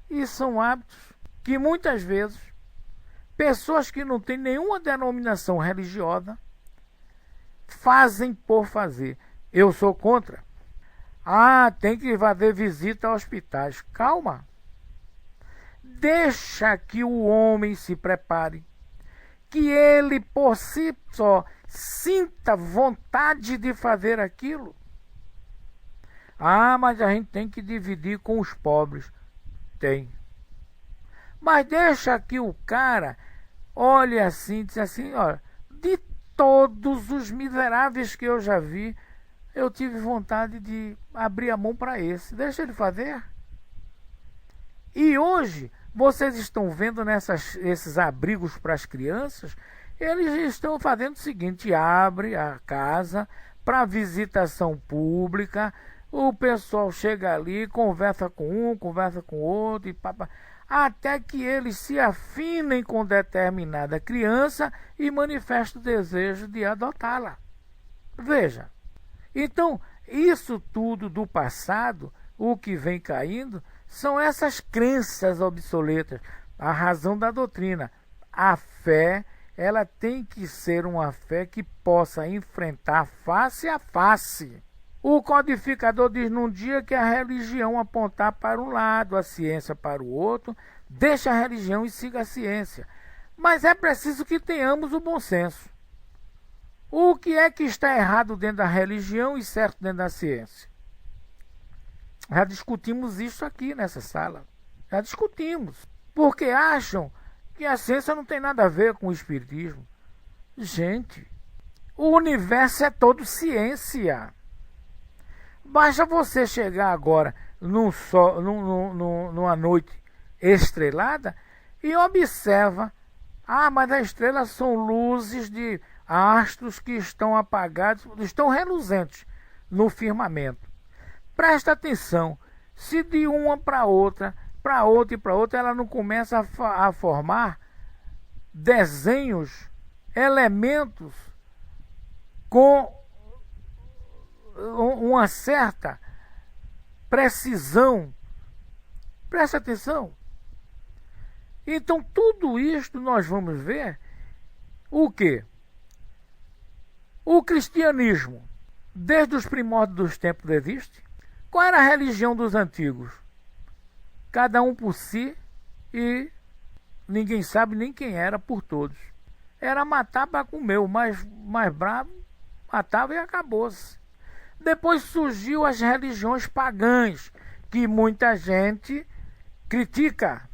E são hábitos que muitas vezes pessoas que não têm nenhuma denominação religiosa fazem por fazer. Eu sou contra. Tem que fazer visita a hospitais. Calma. Deixa que o homem se prepare. Que ele por si só sinta vontade de fazer aquilo. Mas a gente tem que dividir com os pobres. Tem. Mas deixa que o cara olhe assim, diz assim, olha, de todos os miseráveis que eu já vi, eu tive vontade de abrir a mão para esse. Deixa ele fazer. E hoje, vocês estão vendo esses abrigos para as crianças, eles estão fazendo o seguinte, abre a casa para visitação pública, o pessoal chega ali, conversa com um, conversa com o outro, até que eles se afinem com determinada criança e manifestem o desejo de adotá-la. Veja. Então, isso tudo do passado, o que vem caindo, são essas crenças obsoletas, a razão da doutrina. A fé, ela tem que ser uma fé que possa enfrentar face a face. O codificador diz num dia que a religião apontar para um lado, a ciência para o outro, deixa a religião e siga a ciência. Mas é preciso que tenhamos o bom senso. O que é que está errado dentro da religião e certo dentro da ciência? Já discutimos isso aqui nessa sala. Já discutimos. Porque acham que a ciência não tem nada a ver com o espiritismo. Gente, o universo é todo ciência. Basta você chegar agora numa noite estrelada e observa. Mas as estrelas são luzes de astros que estão apagados, estão reluzentes no firmamento. Presta atenção, se de uma para outra, ela não começa a formar desenhos, elementos com uma certa precisão. Presta atenção. Então, tudo isto nós vamos ver o quê? O cristianismo, desde os primórdios dos tempos existe. Qual era a religião dos antigos? Cada um por si e ninguém sabe nem quem era por todos. Era matar para comer, o mais bravo matava e acabou-se. Depois surgiu as religiões pagãs, que muita gente critica,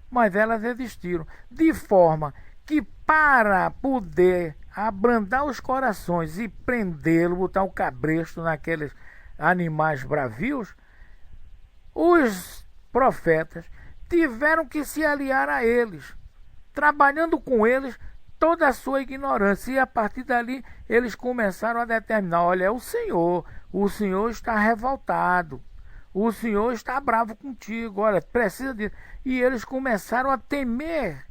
mas elas existiram. De forma que para poder abrandar os corações e prendê-lo, botar o cabresto naqueles animais bravios, os profetas tiveram que se aliar a eles, trabalhando com eles toda a sua ignorância, e a partir dali eles começaram a determinar, olha, é o Senhor está revoltado, o Senhor está bravo contigo, olha, precisa disso. E eles começaram a temer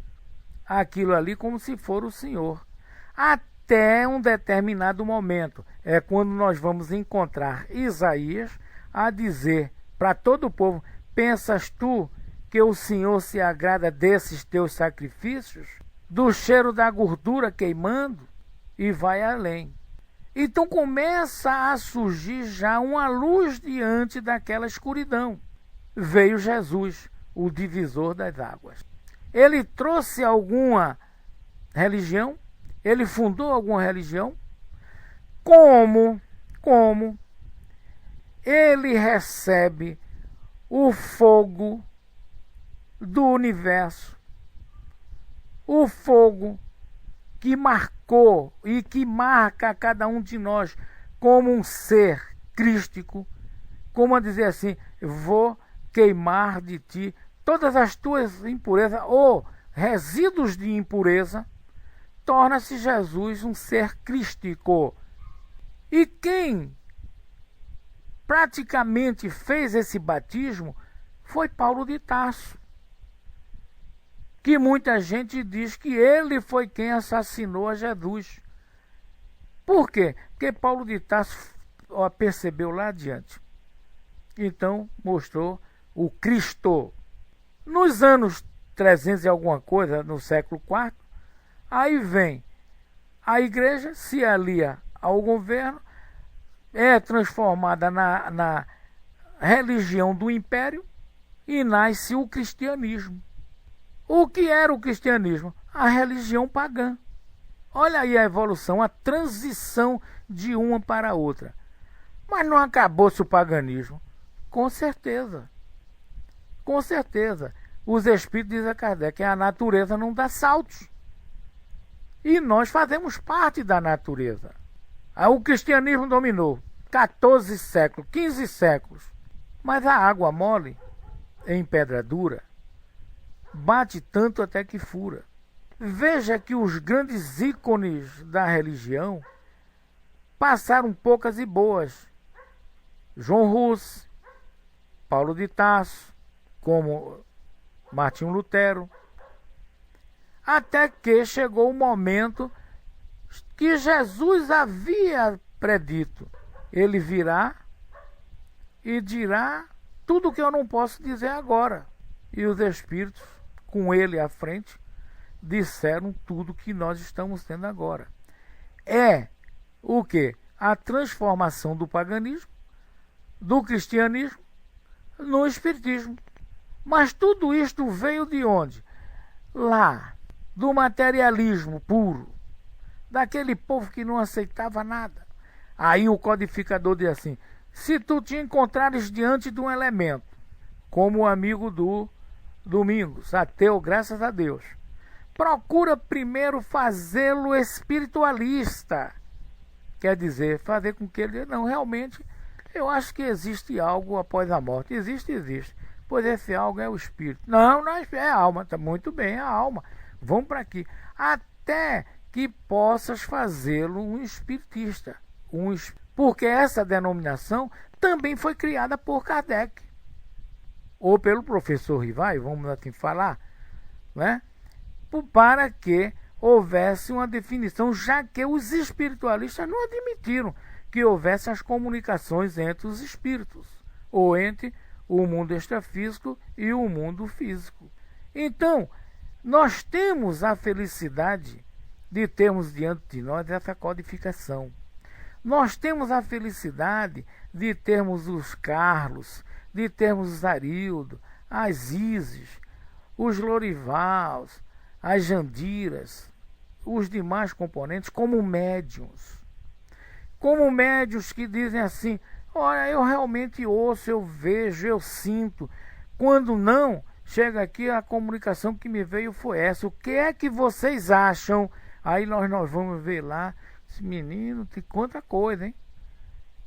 aquilo ali como se for o Senhor. Até um determinado momento, é quando nós vamos encontrar Isaías a dizer para todo o povo, pensas tu que o Senhor se agrada desses teus sacrifícios? Do cheiro da gordura queimando? E vai além. Então começa a surgir já uma luz diante daquela escuridão. Veio Jesus, o divisor das águas. Ele trouxe alguma religião? Ele fundou alguma religião? Como ele recebe o fogo do universo, o fogo que marcou e que marca a cada um de nós como um ser crístico, como a dizer assim, vou queimar de ti todas as tuas impurezas ou resíduos de impureza, torna-se Jesus um ser crístico. E quem praticamente fez esse batismo foi Paulo de Tarso. que muita gente diz que ele foi quem assassinou a Jesus. Por quê? Porque Paulo de Tarso percebeu lá adiante. Então mostrou o Cristo. Nos anos 300 e alguma coisa, no século IV, aí vem a igreja, se alia ao governo, é transformada na religião do império e nasce o cristianismo. O que era o cristianismo? A religião pagã. Olha aí a evolução, a transição de uma para a outra. Mas não acabou-se o paganismo? Com certeza. Com certeza. Os espíritos, diz a Kardec, que a natureza não dá saltos. E nós fazemos parte da natureza. O cristianismo dominou 14 séculos, 15 séculos. Mas a água mole, em pedra dura, bate tanto até que fura. Veja que os grandes ícones da religião passaram poucas e boas. João Hus, Paulo de Tarso, como Martinho Lutero, até que chegou o momento que Jesus havia predito. Ele virá e dirá tudo o que eu não posso dizer agora. E os espíritos, com ele à frente, disseram tudo que nós estamos tendo agora. É o quê? A transformação do paganismo, do cristianismo, no espiritismo. Mas tudo isto veio de onde? Lá, do materialismo puro, daquele povo que não aceitava nada. Aí o codificador diz assim: se tu te encontrares diante de um elemento, como o amigo do Domingos, ateu, graças a Deus, procura primeiro fazê-lo espiritualista. Quer dizer, fazer com que ele... Não, realmente, eu acho que existe algo após a morte. Existe. Pois esse algo é o espírito. Não é a alma. Está muito bem, é a alma. Vamos para aqui. Até que possas fazê-lo um espiritista. Porque essa denominação também foi criada por Kardec. Ou pelo professor Rivai, vamos assim falar, né? Para que houvesse uma definição, já que os espiritualistas não admitiram que houvesse as comunicações entre os espíritos, ou entre o mundo extrafísico e o mundo físico. Então, nós temos a felicidade de termos diante de nós essa codificação. Nós temos a felicidade de termos os Carlos, de termos os Arildo, as Isis, os Lorivals, as Jandiras, os demais componentes como médiuns. Como médiuns que dizem assim: olha, eu realmente ouço, eu vejo, eu sinto. Quando não, chega aqui, a comunicação que me veio foi essa. O que é que vocês acham? Aí nós vamos ver lá, esse menino te conta coisa, hein?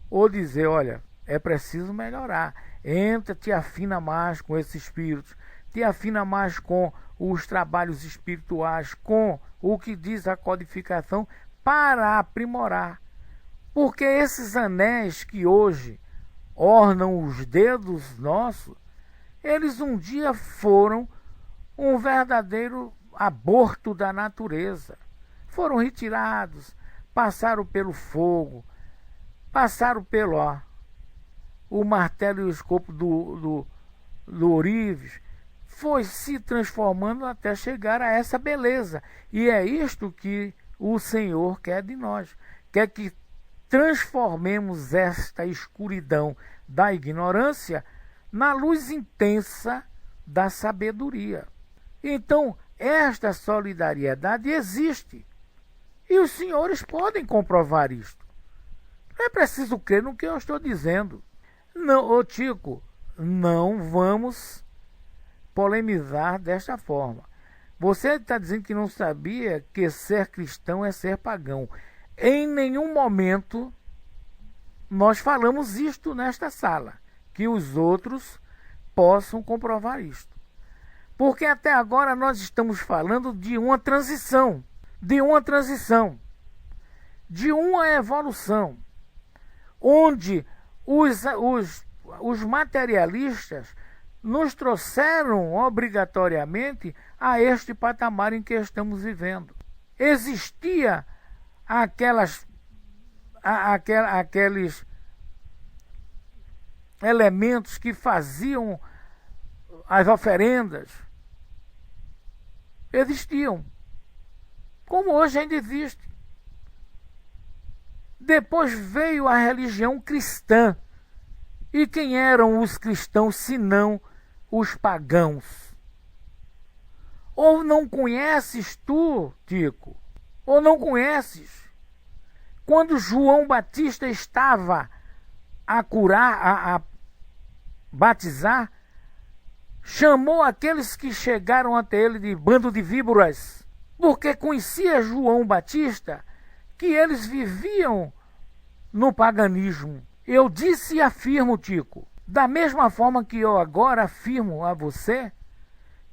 Ou dizer: olha, é preciso melhorar. Entra, te afina mais com esses espíritos, te afina mais com os trabalhos espirituais, com o que diz a codificação, para aprimorar. Porque esses anéis que hoje ornam os dedos nossos, eles um dia foram um verdadeiro aborto da natureza. Foram retirados, passaram pelo fogo, passaram pelo o martelo e o escopo do ourives, foi se transformando até chegar a essa beleza. E é isto que o Senhor quer de nós. Quer que transformemos esta escuridão da ignorância na luz intensa da sabedoria. Então, esta solidariedade existe. E os senhores podem comprovar isto. Não é preciso crer no que eu estou dizendo. Não, ô Tico, não vamos polemizar desta forma. Você está dizendo que não sabia que ser cristão é ser pagão. Em nenhum momento nós falamos isto nesta sala, que os outros possam comprovar isto. Porque até agora nós estamos falando de uma transição, de uma evolução, onde os materialistas nos trouxeram obrigatoriamente a este patamar em que estamos vivendo. Existia aqueles elementos que faziam as oferendas. Existiam. Como hoje ainda existe. Depois veio a religião cristã. E quem eram os cristãos, senão os pagãos? Ou não conheces tu, Tico? Ou não conheces? Quando João Batista estava a curar, a batizar, chamou aqueles que chegaram até ele de bando de víboras, porque conhecia João Batista que eles viviam no paganismo. Eu disse e afirmo, Tico, da mesma forma que eu agora afirmo a você,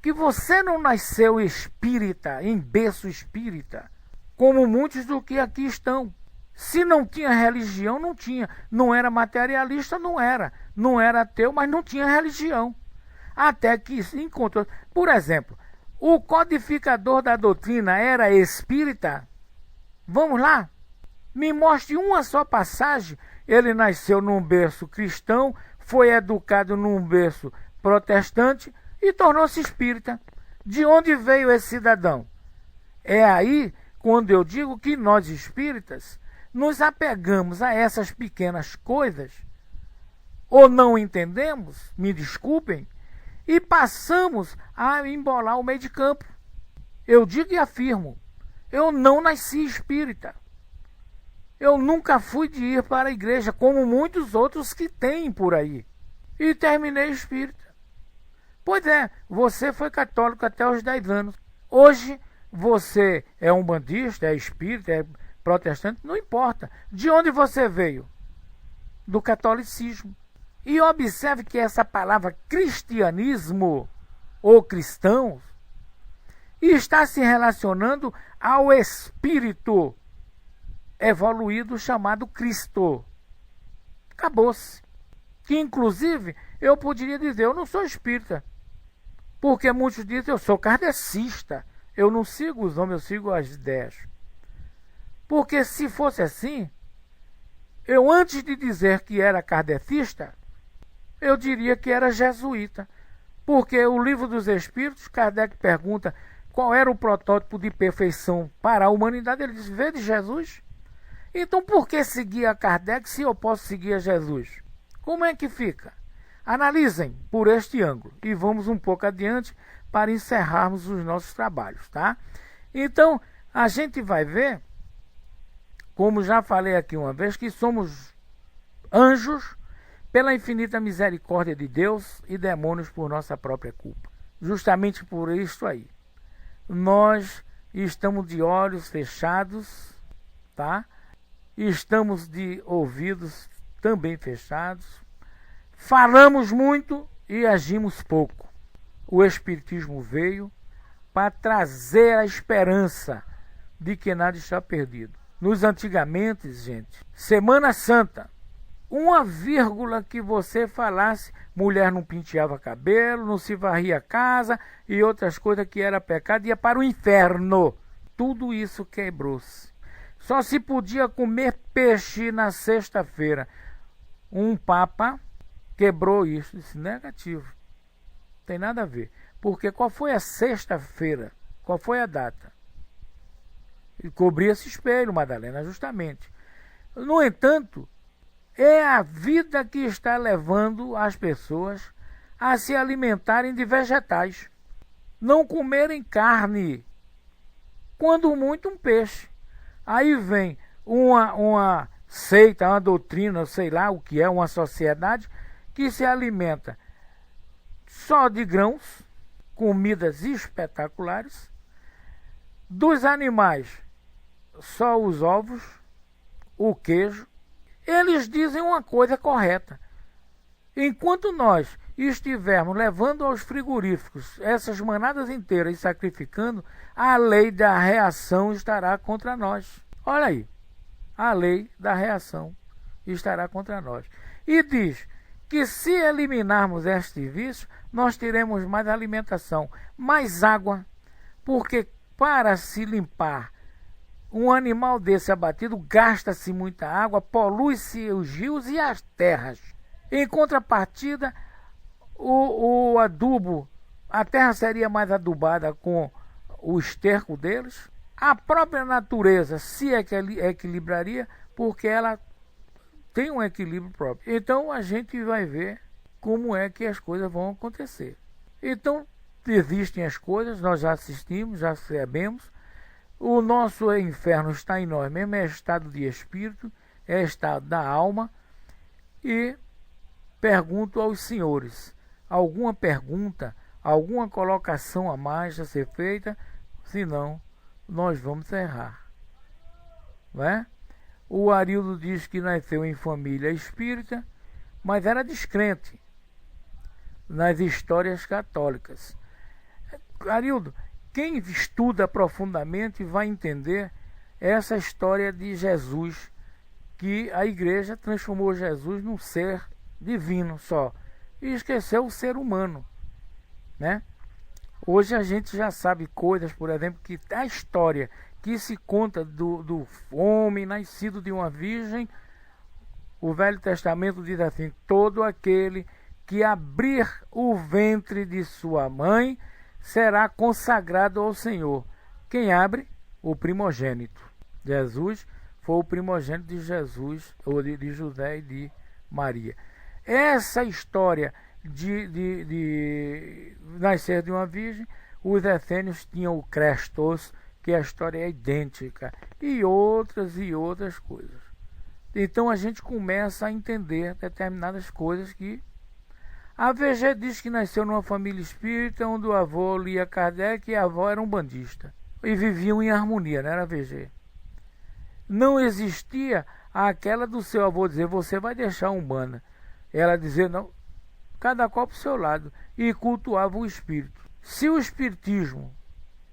que você não nasceu espírita, em berço espírita, como muitos do que aqui estão. Se não tinha religião, não tinha. Não era materialista, não era. Não era ateu, mas não tinha religião. Até que se encontrou. Por exemplo, o codificador da doutrina era espírita? Vamos lá? Me mostre uma só passagem. Ele nasceu num berço cristão, foi educado num berço protestante e tornou-se espírita. De onde veio esse cidadão? É aí quando eu digo que nós espíritas nos apegamos a essas pequenas coisas, ou não entendemos, me desculpem, e passamos a embolar o meio de campo. Eu digo e afirmo, eu não nasci espírita. Eu nunca fui de ir para a igreja, como muitos outros que têm por aí. E terminei espírita. Pois é, você foi católico até os 10 anos. Hoje, você é umbandista, é espírita, é protestante, não importa. De onde você veio? Do catolicismo. E observe que essa palavra cristianismo, ou cristãos, está se relacionando ao espírito evoluído chamado Cristo. Acabou-se. Que inclusive eu poderia dizer, eu não sou espírita. Porque muitos dizem, eu sou kardecista. Eu não sigo os homens, eu sigo as ideias. Porque se fosse assim, eu antes de dizer que era kardecista, eu diria que era jesuíta. Porque o Livro dos Espíritos, Kardec pergunta qual era o protótipo de perfeição para a humanidade. Ele diz, vê de Jesus. Então por que seguir a Kardec se eu posso seguir a Jesus? Como é que fica? Analisem por este ângulo e vamos um pouco adiante para encerrarmos os nossos trabalhos, tá? Então, a gente vai ver, como já falei aqui uma vez, que somos anjos pela infinita misericórdia de Deus e demônios por nossa própria culpa. Justamente por isso aí. Nós estamos de olhos fechados, tá? Estamos de ouvidos também fechados. Falamos muito e agimos pouco. O Espiritismo veio para trazer a esperança de que nada está perdido. Nos antigamente, gente, Semana Santa, uma vírgula que você falasse, mulher não penteava cabelo, não se varria a casa e outras coisas que era pecado, ia para o inferno. Tudo isso quebrou-se. Só se podia comer peixe na sexta-feira. Um papa quebrou isso, disse negativo. Não tem nada a ver. Porque qual foi a sexta-feira? Qual foi a data? Ele cobria esse espelho, Madalena, justamente. No entanto, é a vida que está levando as pessoas a se alimentarem de vegetais. Não comerem carne. Quando muito, um peixe. Aí vem uma seita, uma doutrina, sei lá o que é, uma sociedade que se alimenta só de grãos, comidas espetaculares, dos animais, só os ovos, o queijo. Eles dizem uma coisa correta. Enquanto nós estivermos levando aos frigoríficos essas manadas inteiras e sacrificando, a lei da reação estará contra nós. Olha aí, a lei da reação estará contra nós. E diz que se eliminarmos este vício, nós teremos mais alimentação, mais água, Porque para se limpar um animal desse abatido, gasta-se muita água, polui-se os rios e as terras. Em contrapartida, o adubo, a terra seria mais adubada com o esterco deles. A própria natureza se equilibraria, porque ela tem um equilíbrio próprio. Então a gente vai ver como é que as coisas vão acontecer. Então existem as coisas, nós já assistimos, já sabemos. O nosso inferno está em nós mesmo, é estado de espírito, é estado da alma. E pergunto aos senhores, alguma pergunta, alguma colocação a mais a ser feita? Senão, nós vamos errar. Não é? O Arildo diz que nasceu em família espírita, mas era descrente nas histórias católicas. Arildo, quem estuda profundamente vai entender essa história de Jesus, que a igreja transformou Jesus num ser divino só, e esqueceu o ser humano, né? Hoje a gente já sabe coisas, por exemplo, que a história que se conta do homem nascido de uma virgem, o Velho Testamento diz assim: todo aquele que abrir o ventre de sua mãe será consagrado ao Senhor. Quem abre? O primogênito. Jesus foi o primogênito de Jesus, ou de José e de Maria. Essa história de nascer de uma virgem, os essênios tinham o Crestos, que a história é idêntica, e outras coisas. Então a gente começa a entender determinadas coisas que a VG diz que nasceu numa família espírita onde o avô lia Kardec e a avó era um bandista. E viviam em harmonia, não era VG. Não existia aquela do seu avô dizer, você vai deixar a Umbanda. Ela dizer, não, cada qual para o seu lado. E cultuava o espírito. Se o espiritismo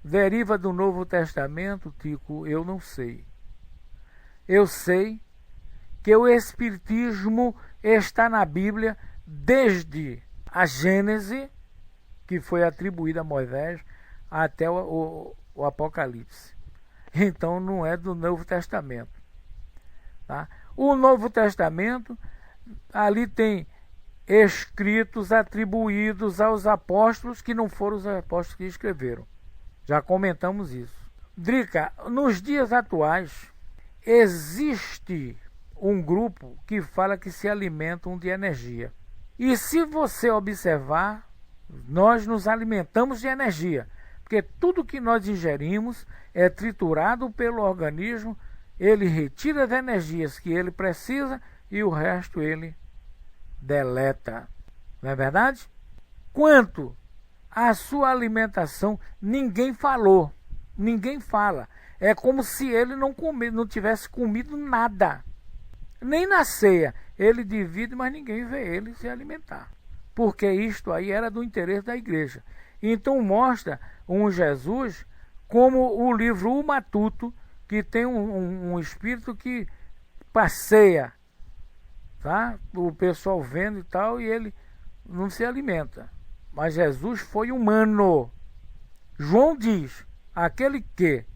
deriva do Novo Testamento, Tico, eu não sei. Eu sei que o espiritismo está na Bíblia desde a Gênese, que foi atribuída a Moisés, até o Apocalipse. Então não é do Novo Testamento. Tá? O Novo Testamento, ali tem escritos atribuídos aos apóstolos que não foram os apóstolos que escreveram. Já comentamos isso. Drica, nos dias atuais, existe um grupo que fala que se alimentam de energia. E se você observar, nós nos alimentamos de energia, porque tudo que nós ingerimos é triturado pelo organismo, ele retira as energias que ele precisa e o resto ele deleta. Não é verdade? Quanto à sua alimentação, ninguém falou, ninguém fala. É como se ele não tivesse comido nada. Nem na ceia, ele divide, mas ninguém vê ele se alimentar. Porque isto aí era do interesse da igreja. Então mostra um Jesus como o livro O Matuto, que tem um espírito que passeia, tá? O pessoal vendo e tal, e ele não se alimenta. Mas Jesus foi humano. João diz, aquele que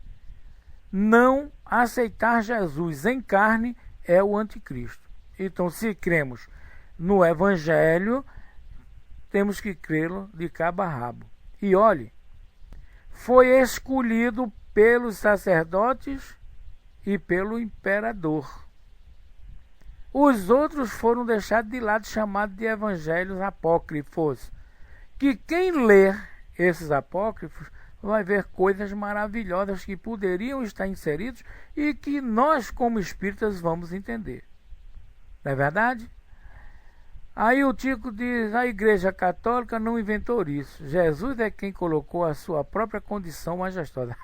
não aceitar Jesus em carne é o anticristo. Então, se cremos no Evangelho, temos que crê-lo de cabo a rabo. E olhe, foi escolhido pelos sacerdotes e pelo imperador. Os outros foram deixados de lado, chamados de evangelhos apócrifos. Que quem ler esses apócrifos vai ver coisas maravilhosas que poderiam estar inseridos e que nós, como espíritas, vamos entender. Não é verdade? Aí o Tico diz, a Igreja Católica não inventou isso. Jesus é quem colocou a sua própria condição majestosa.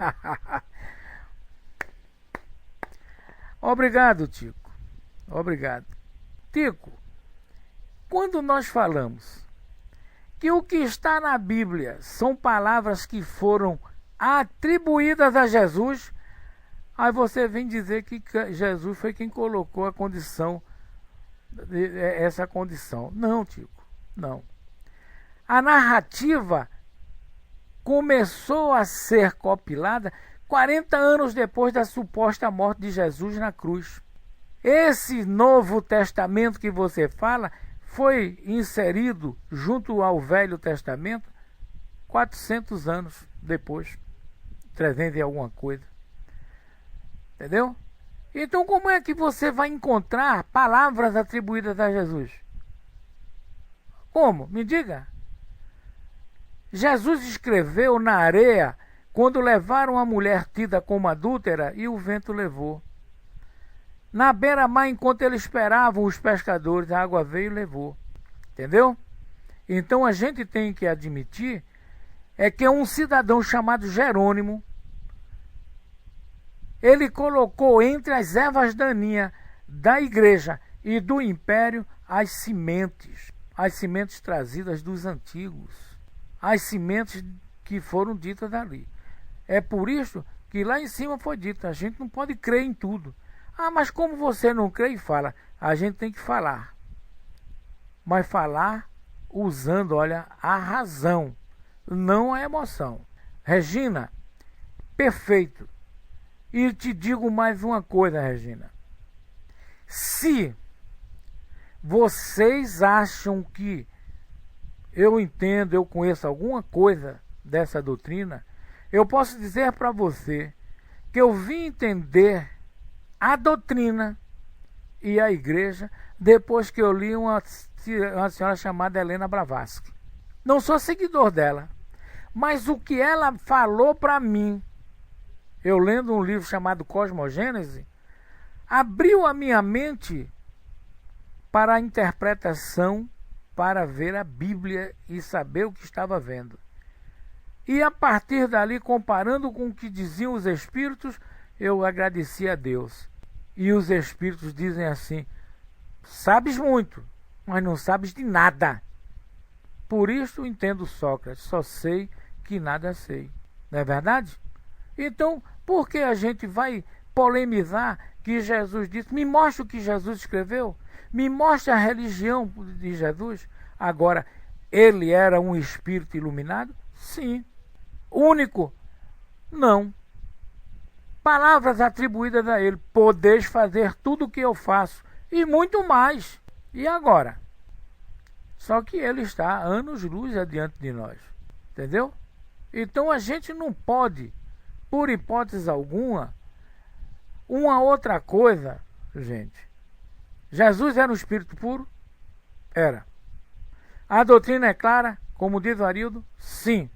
Obrigado, Tico. Obrigado. Tico, quando nós falamos que o que está na Bíblia são palavras que foram atribuídas a Jesus, aí você vem dizer que Jesus foi quem colocou a condição, essa condição. Não, Tico, não. A narrativa começou a ser compilada 40 anos depois da suposta morte de Jesus na cruz. Esse Novo Testamento que você fala foi inserido junto ao Velho Testamento 400 anos depois, 300 e alguma coisa. Entendeu? Então como é que você vai encontrar palavras atribuídas a Jesus? Como? Me diga. Jesus escreveu na areia quando levaram a mulher tida como adúltera e o vento levou. Na beira-mar, enquanto eles esperavam os pescadores, a água veio e levou. Entendeu? Então a gente tem que admitir que um cidadão chamado Jerônimo, ele colocou entre as ervas daninhas da igreja e do império as sementes trazidas dos antigos, as sementes que foram ditas dali. É por isso que lá em cima foi dito, a gente não pode crer em tudo. Ah, mas como você não crê e fala? A gente tem que falar. Mas falar usando, olha, a razão, não a emoção. Regina, perfeito. E te digo mais uma coisa, Regina. Se vocês acham que eu entendo, eu conheço alguma coisa dessa doutrina, eu posso dizer para você que eu vim entender a doutrina e a igreja depois que eu li uma senhora chamada Helena Blavatsky. Não sou seguidor dela, mas o que ela falou para mim, eu lendo um livro chamado Cosmogênese, abriu a minha mente para a interpretação, para ver a Bíblia e saber o que estava vendo. E a partir dali, comparando com o que diziam os espíritos, eu agradeci a Deus. E os espíritos dizem assim: sabes muito, mas não sabes de nada. Por isso entendo Sócrates, só sei que nada sei. Não é verdade? Então, por que a gente vai polemizar que Jesus disse? Me mostra o que Jesus escreveu. Me mostra a religião de Jesus. Agora, ele era um espírito iluminado? Sim. Único? Não. Palavras atribuídas a ele: podeis fazer tudo o que eu faço e muito mais. E agora? Só que ele está anos-luz adiante de nós. Entendeu? Então a gente não pode, por hipótese alguma, uma outra coisa, gente. Jesus era um espírito puro? Era. A doutrina é clara, como diz o Arildo? Sim.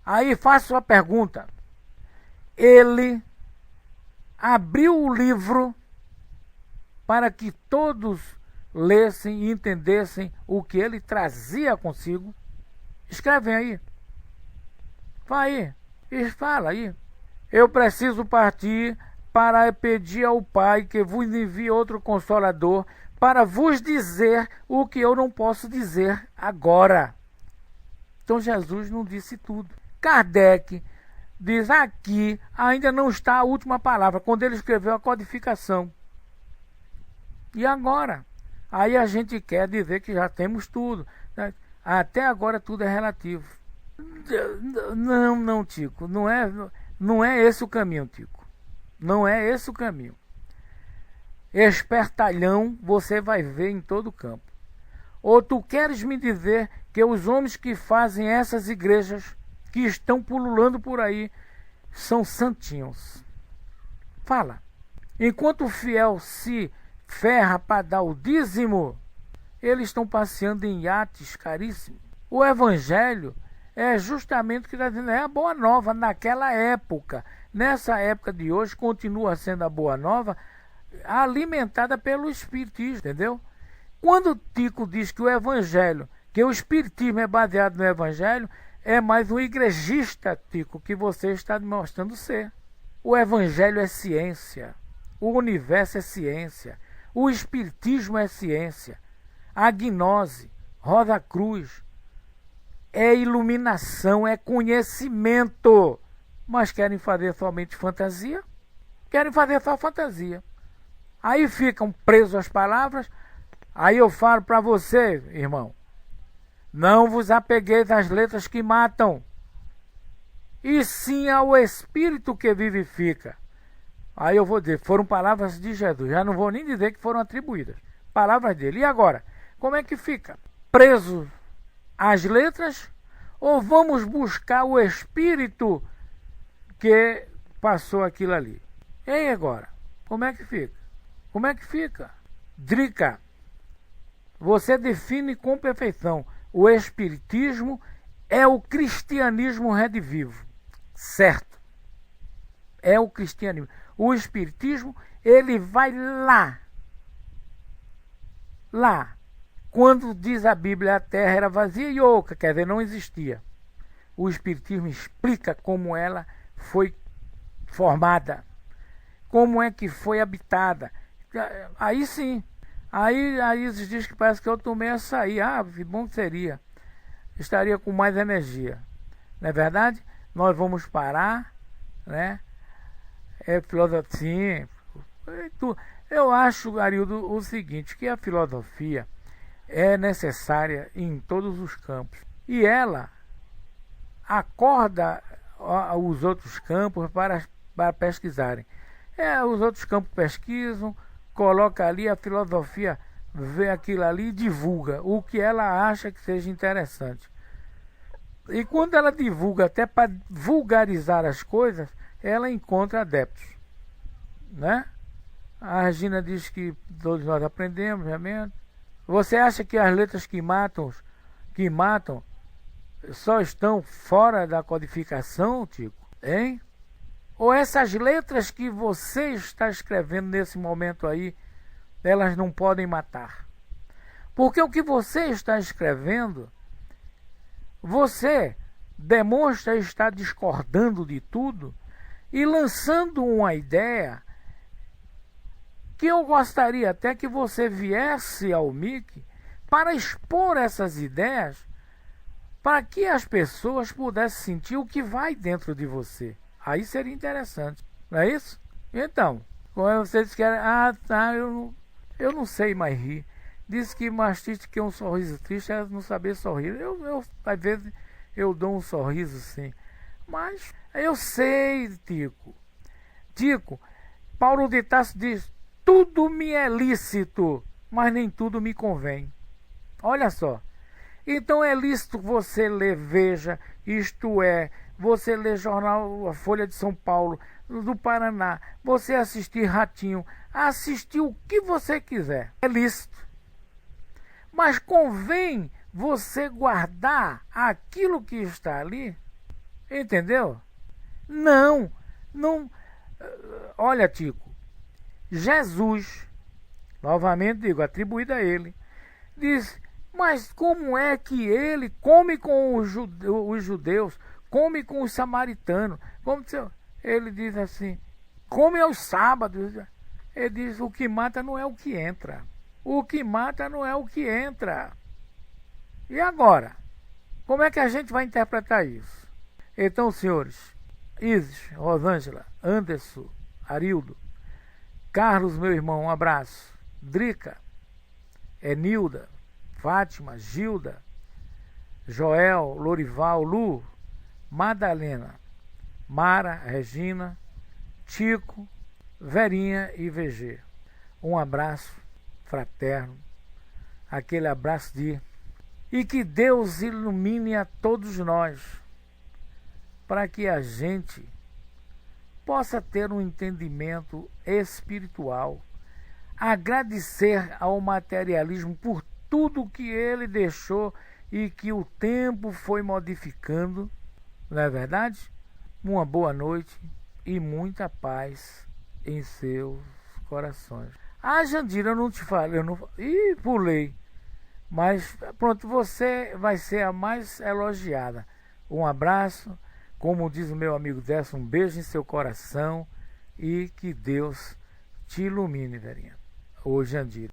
Aí faço a pergunta: ele abriu o livro para que todos lessem e entendessem o que ele trazia consigo? Escrevem aí. Vai aí. Fala aí. Eu preciso partir para pedir ao Pai que vos envie outro Consolador para vos dizer o que eu não posso dizer agora. Então Jesus não disse tudo. Kardec diz: aqui ainda não está a última palavra, quando ele escreveu a codificação. E agora? Aí a gente quer dizer que já temos tudo. Até agora tudo é relativo. Não, Tico. Não é esse o caminho, Tico. Não é esse o caminho. Espertalhão você vai ver em todo o campo. Ou tu queres me dizer que os homens que fazem essas igrejas, que estão pululando por aí, são santinhos? Fala. Enquanto o fiel se ferra para dar o dízimo, eles estão passeando em iates caríssimos. O evangelho é justamente o que está dizendo, é a boa nova naquela época. Nessa época de hoje continua sendo a boa nova, alimentada pelo espiritismo, entendeu? Quando o Tico diz que o evangelho, que o espiritismo é baseado no evangelho, é mais um igrejista, Tico, que você está demonstrando ser. O evangelho é ciência, o universo é ciência, o espiritismo é ciência, a gnose, Rosa Cruz, é iluminação, é conhecimento. Mas querem fazer somente fantasia? Querem fazer só fantasia. Aí ficam presos às palavras. Aí eu falo para você, irmão, Não vos apegueis às letras que matam, e sim ao Espírito que vivifica. Aí eu vou dizer, foram palavras de Jesus, já não vou nem dizer que foram atribuídas, palavras dele. E agora, como é que fica? Preso às letras, ou vamos buscar o Espírito que passou aquilo ali? E aí agora, como é que fica? Como é que fica? Drica, você define com perfeição. O Espiritismo é o cristianismo redivivo, certo? É o cristianismo. O Espiritismo, ele vai lá. Quando diz a Bíblia, a terra era vazia e oca, quer dizer, não existia. O Espiritismo explica como ela foi formada, como é que foi habitada. Aí sim. Aí diz que parece que eu tomei açaí. Ah, que bom que seria. Estaria com mais energia. Não é verdade? Nós vamos parar, né? Filosofia. Eu acho, Arildo, o seguinte, que a filosofia é necessária em todos os campos. E ela acorda os outros campos para pesquisarem. Os outros campos pesquisam, coloca ali, a filosofia vê aquilo ali e divulga o que ela acha que seja interessante. E quando ela divulga, até para vulgarizar as coisas, ela encontra adeptos, né? A Regina diz que todos nós aprendemos, realmente. Você acha que as letras que matam só estão fora da codificação, Tico? Hein? Ou essas letras que você está escrevendo nesse momento aí, elas não podem matar? Porque o que você está escrevendo, você demonstra estar discordando de tudo e lançando uma ideia que eu gostaria até que você viesse ao MIC para expor essas ideias, para que as pessoas pudessem sentir o que vai dentro de você. Aí seria interessante, não é isso? Então, quando vocês querem... eu não sei mais rir. Diz que mais triste que um sorriso triste é não saber sorrir. Às vezes eu dou um sorriso sim. Mas eu sei, Tico, Paulo de Tarso diz: tudo me é lícito, mas nem tudo me convém. Olha só. Então é lícito você ler Veja, isto é, você ler jornal A Folha de São Paulo, do Paraná, você assistir Ratinho, assistir o que você quiser. É lícito. Mas convém você guardar aquilo que está ali, entendeu? Não. Olha, Tico, Jesus, novamente digo, atribuído a ele, diz: mas como é que ele come com os judeus, come com os samaritanos? Ele diz assim, come aos sábados. Ele diz, o que mata não é o que entra. O que mata não é o que entra. E agora? Como é que a gente vai interpretar isso? Então, senhores, Isis, Rosângela, Anderson, Arildo, Carlos, meu irmão, um abraço. Drica, Enilda, Fátima, Gilda, Joel, Lorival, Lu, Madalena, Mara, Regina, Tico, Verinha e VG. Um abraço fraterno, aquele abraço e que Deus ilumine a todos nós, para que a gente possa ter um entendimento espiritual, agradecer ao materialismo por tudo que ele deixou e que o tempo foi modificando, não é verdade? Uma boa noite e muita paz em seus corações. Jandira, eu não te falei, pulei. Mas pronto, você vai ser a mais elogiada. Um abraço, como diz o meu amigo Décio, um beijo em seu coração e que Deus te ilumine, Verinha. Ô, Jandira.